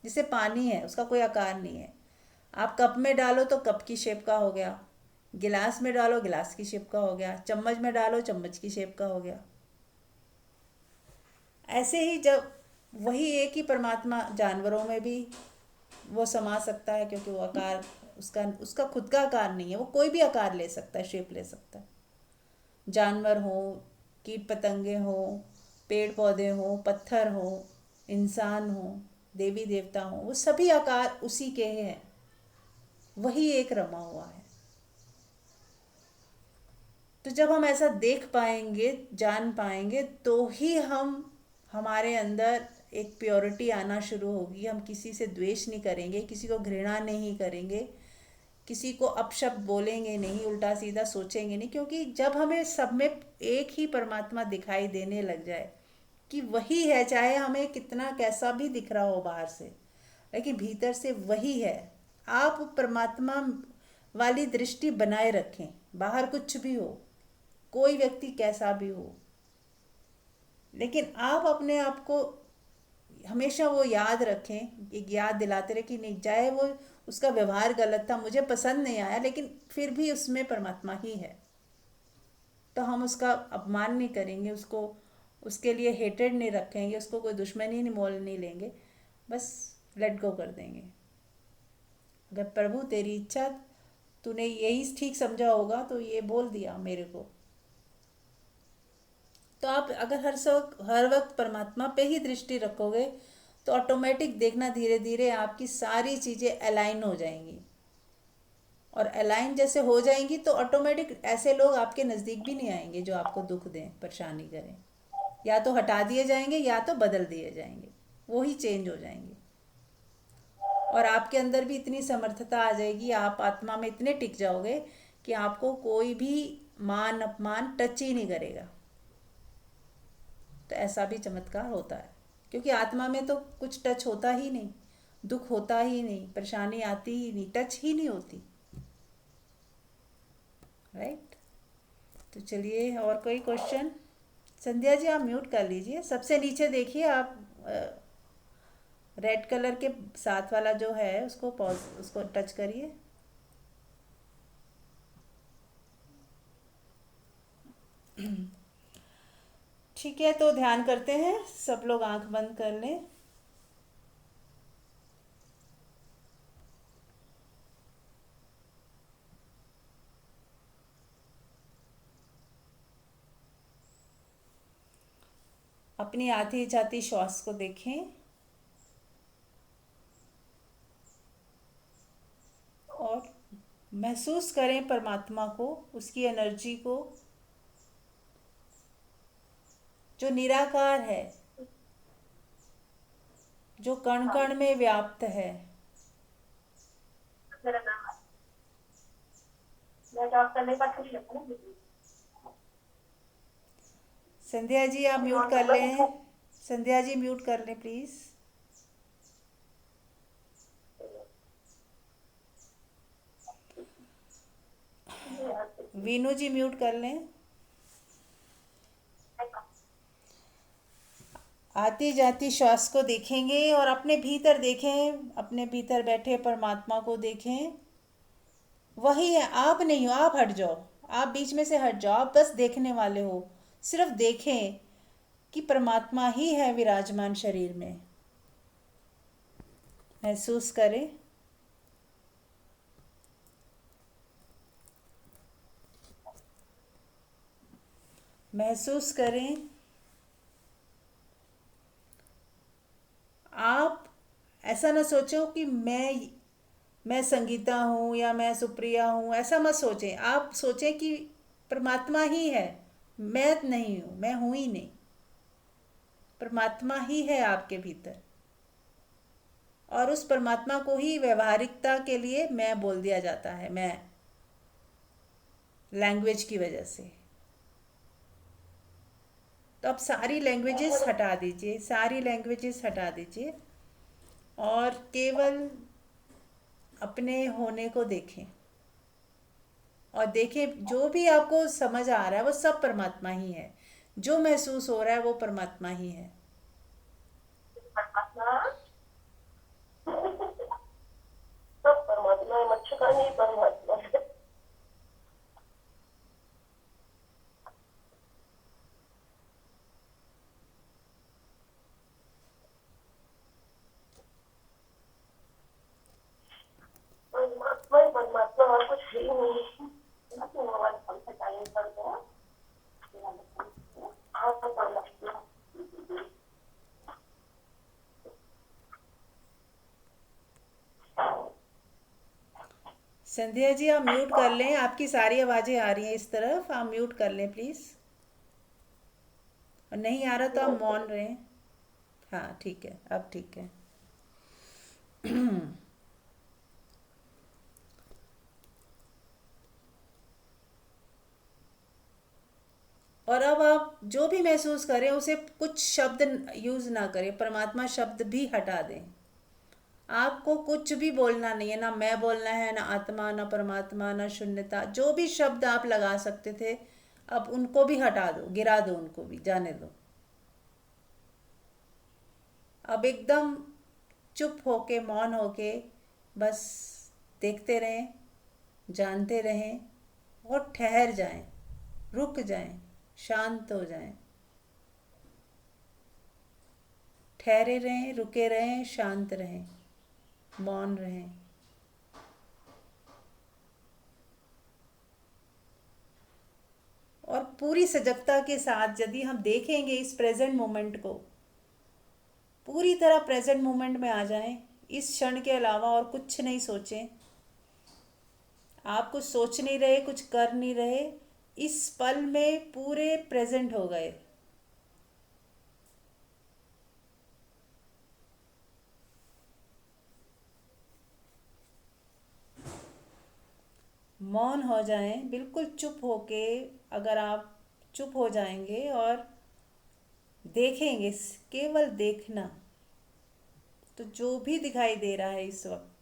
जैसे पानी है, उसका कोई आकार नहीं है, आप कप में डालो तो कप की शेप का हो गया, गिलास में डालो गिलास की शेप का हो गया, चम्मच में डालो चम्मच की शेप का हो गया। ऐसे ही जब वही एक ही परमात्मा जानवरों में भी वो समा सकता है, क्योंकि वो आकार उसका खुद का आकार नहीं है, वो कोई भी आकार ले सकता है, शेप ले सकता है। जानवर हो, कीट पतंगे हो, पेड़ पौधे हो, पत्थर हो, इंसान हो, देवी देवता हो, वो सभी आकार उसी के हैं। वही एक रमा हुआ है। तो जब हम ऐसा देख पाएंगे, जान पाएंगे, तो ही हमारे अंदर एक प्योरिटी आना शुरू होगी। हम किसी से द्वेष नहीं करेंगे, किसी को घृणा नहीं करेंगे, किसी को अपशब्द बोलेंगे नहीं, उल्टा सीधा सोचेंगे नहीं, क्योंकि जब हमें सब में एक ही परमात्मा दिखाई देने लग जाए कि वही है, चाहे हमें कितना कैसा भी दिख रहा हो बाहर से, लेकिन भीतर से वही है। आप परमात्मा वाली दृष्टि बनाए रखें, बाहर कुछ भी हो, कोई व्यक्ति कैसा भी हो, लेकिन आप अपने आप को हमेशा वो याद रखें, एक याद दिलाते रहे कि नहीं, चाहे वो उसका व्यवहार गलत था, मुझे पसंद नहीं आया, लेकिन फिर भी उसमें परमात्मा ही है। तो हम उसका अपमान नहीं करेंगे, उसको उसके लिए हेटेड नहीं रखेंगे, उसको कोई दुश्मनी नहीं मोल नहीं लेंगे, बस लेट गो कर देंगे। अगर प्रभु तेरी इच्छा, तूने यही ठीक समझा होगा तो ये बोल दिया मेरे को। तो आप अगर हर वक्त परमात्मा पे ही दृष्टि रखोगे तो ऑटोमेटिक देखना धीरे धीरे आपकी सारी चीज़ें अलाइन हो जाएंगी, और अलाइन जैसे हो जाएंगी तो ऑटोमेटिक ऐसे लोग आपके नज़दीक भी नहीं आएंगे जो आपको दुख दें, परेशानी करें। या तो हटा दिए जाएंगे या तो बदल दिए जाएंगे, वो ही चेंज हो जाएंगे। और आपके अंदर भी इतनी समर्थता आ जाएगी, आप आत्मा में इतने टिक जाओगे कि आपको कोई भी मान अपमान टच ही नहीं करेगा। तो ऐसा भी चमत्कार होता है, क्योंकि आत्मा में तो कुछ टच होता ही नहीं, दुख होता ही नहीं, परेशानी आती ही नहीं, टच ही नहीं होती, राइट। तो चलिए, और कोई क्वेश्चन? संध्या जी आप म्यूट कर लीजिए, सबसे नीचे देखिए आप, रेड कलर के साथ वाला जो है उसको पॉज, उसको टच करिए। ठीक है, तो ध्यान करते हैं, सब लोग आंख बंद कर लें। अपनी आती जाती श्वास को देखें और महसूस करें परमात्मा को, उसकी एनर्जी को जो निराकार है, जो कण कण में व्याप्त है।
मेरा नाम है, मैं जॉब करने का खुश हूँ।
संध्या जी आप म्यूट कर लें, संध्या जी म्यूट कर लें प्लीज़। वीनू जी म्यूट कर लें। आती जाती श्वास को देखेंगे और अपने भीतर देखें, अपने भीतर बैठे परमात्मा को देखें, वही है, आप नहीं हो, आप हट जाओ, आप बीच में से हट जाओ, आप बस देखने वाले हो। सिर्फ देखें कि परमात्मा ही है विराजमान शरीर में, महसूस करें। महसूस करें। आप ऐसा ना सोचो कि मैं संगीता हूँ या मैं सुप्रिया हूँ, ऐसा मत सोचें। आप सोचें कि परमात्मा ही है, मैं नहीं हूँ, मैं हूँ ही नहीं, परमात्मा ही है आपके भीतर। और उस परमात्मा को ही व्यवहारिकता के लिए मैं बोल दिया जाता है, मैं, लैंग्वेज की वजह से। तो अब सारी लैंग्वेजेस हटा दीजिए, सारी लैंग्वेजेस हटा दीजिए और केवल अपने होने को देखें। और देखें, जो भी आपको समझ आ रहा है वो सब परमात्मा ही है, जो महसूस हो रहा है वो परमात्मा ही है।
सब परमात्मा है, मच्छर नहीं परमात्मा है। परमात्मा ही परमात्मा, और कुछ है ही नहीं। मोबाइल फोन से टाइम कर दो। हाँ, परमात्मा।
संध्या जी आप म्यूट कर लें, आपकी सारी आवाज़ें आ रही हैं इस तरफ, आप म्यूट कर लें प्लीज़। और नहीं आ रहा तो आप मौन रहें। हाँ ठीक है, अब ठीक है। और अब आप जो भी महसूस करें उसे कुछ शब्द यूज़ ना करें, परमात्मा शब्द भी हटा दें। आपको कुछ भी बोलना नहीं है, ना मैं बोलना है, ना आत्मा, ना परमात्मा, ना शून्यता। जो भी शब्द आप लगा सकते थे अब उनको भी हटा दो, गिरा दो, उनको भी जाने दो। अब एकदम चुप होके, मौन होके बस देखते रहें, जानते रहें और ठहर जाएं, रुक जाएं, शांत हो जाएं। ठहरे रहें, रुके रहें, शांत रहें, मौन रहें। और पूरी सजगता के साथ यदि हम देखेंगे इस प्रेजेंट मोमेंट को, पूरी तरह प्रेजेंट मोमेंट में आ जाएं, इस क्षण के अलावा और कुछ नहीं सोचें। आप कुछ सोच नहीं रहे, कुछ कर नहीं रहे, इस पल में पूरे प्रेजेंट हो गए। मौन हो जाएं, बिल्कुल चुप होके। अगर आप चुप हो जाएंगे और देखेंगे, केवल देखना, तो जो भी दिखाई दे रहा है इस वक्त,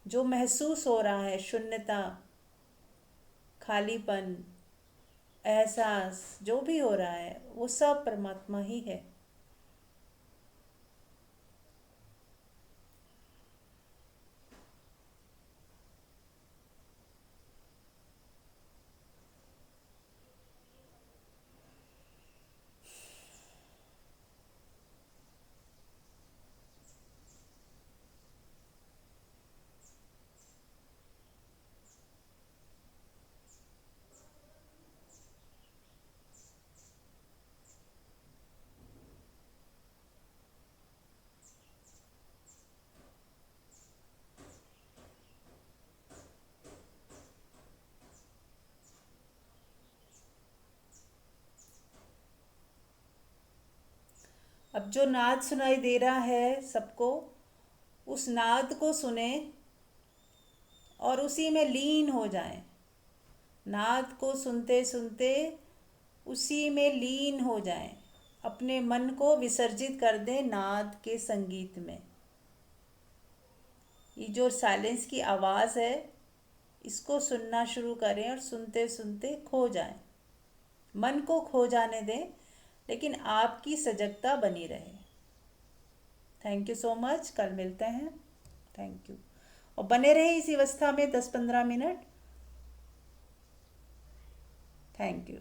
जो महसूस हो रहा है, शून्यता, खालीपन, एहसास, जो भी हो रहा है वो सब परमात्मा ही है। अब जो नाद सुनाई दे रहा है सबको, उस नाद को सुने और उसी में लीन हो जाएं। नाद को सुनते सुनते उसी में लीन हो जाएं। अपने मन को विसर्जित कर दें नाद के संगीत में। ये जो साइलेंस की आवाज़ है, इसको सुनना शुरू करें और सुनते सुनते खो जाएं। मन को खो जाने दें, लेकिन आपकी सजगता बनी रहे। Thank you so much. कल मिलते हैं। Thank you. और बने रहे इसी अवस्था में 10-15 मिनट। Thank you.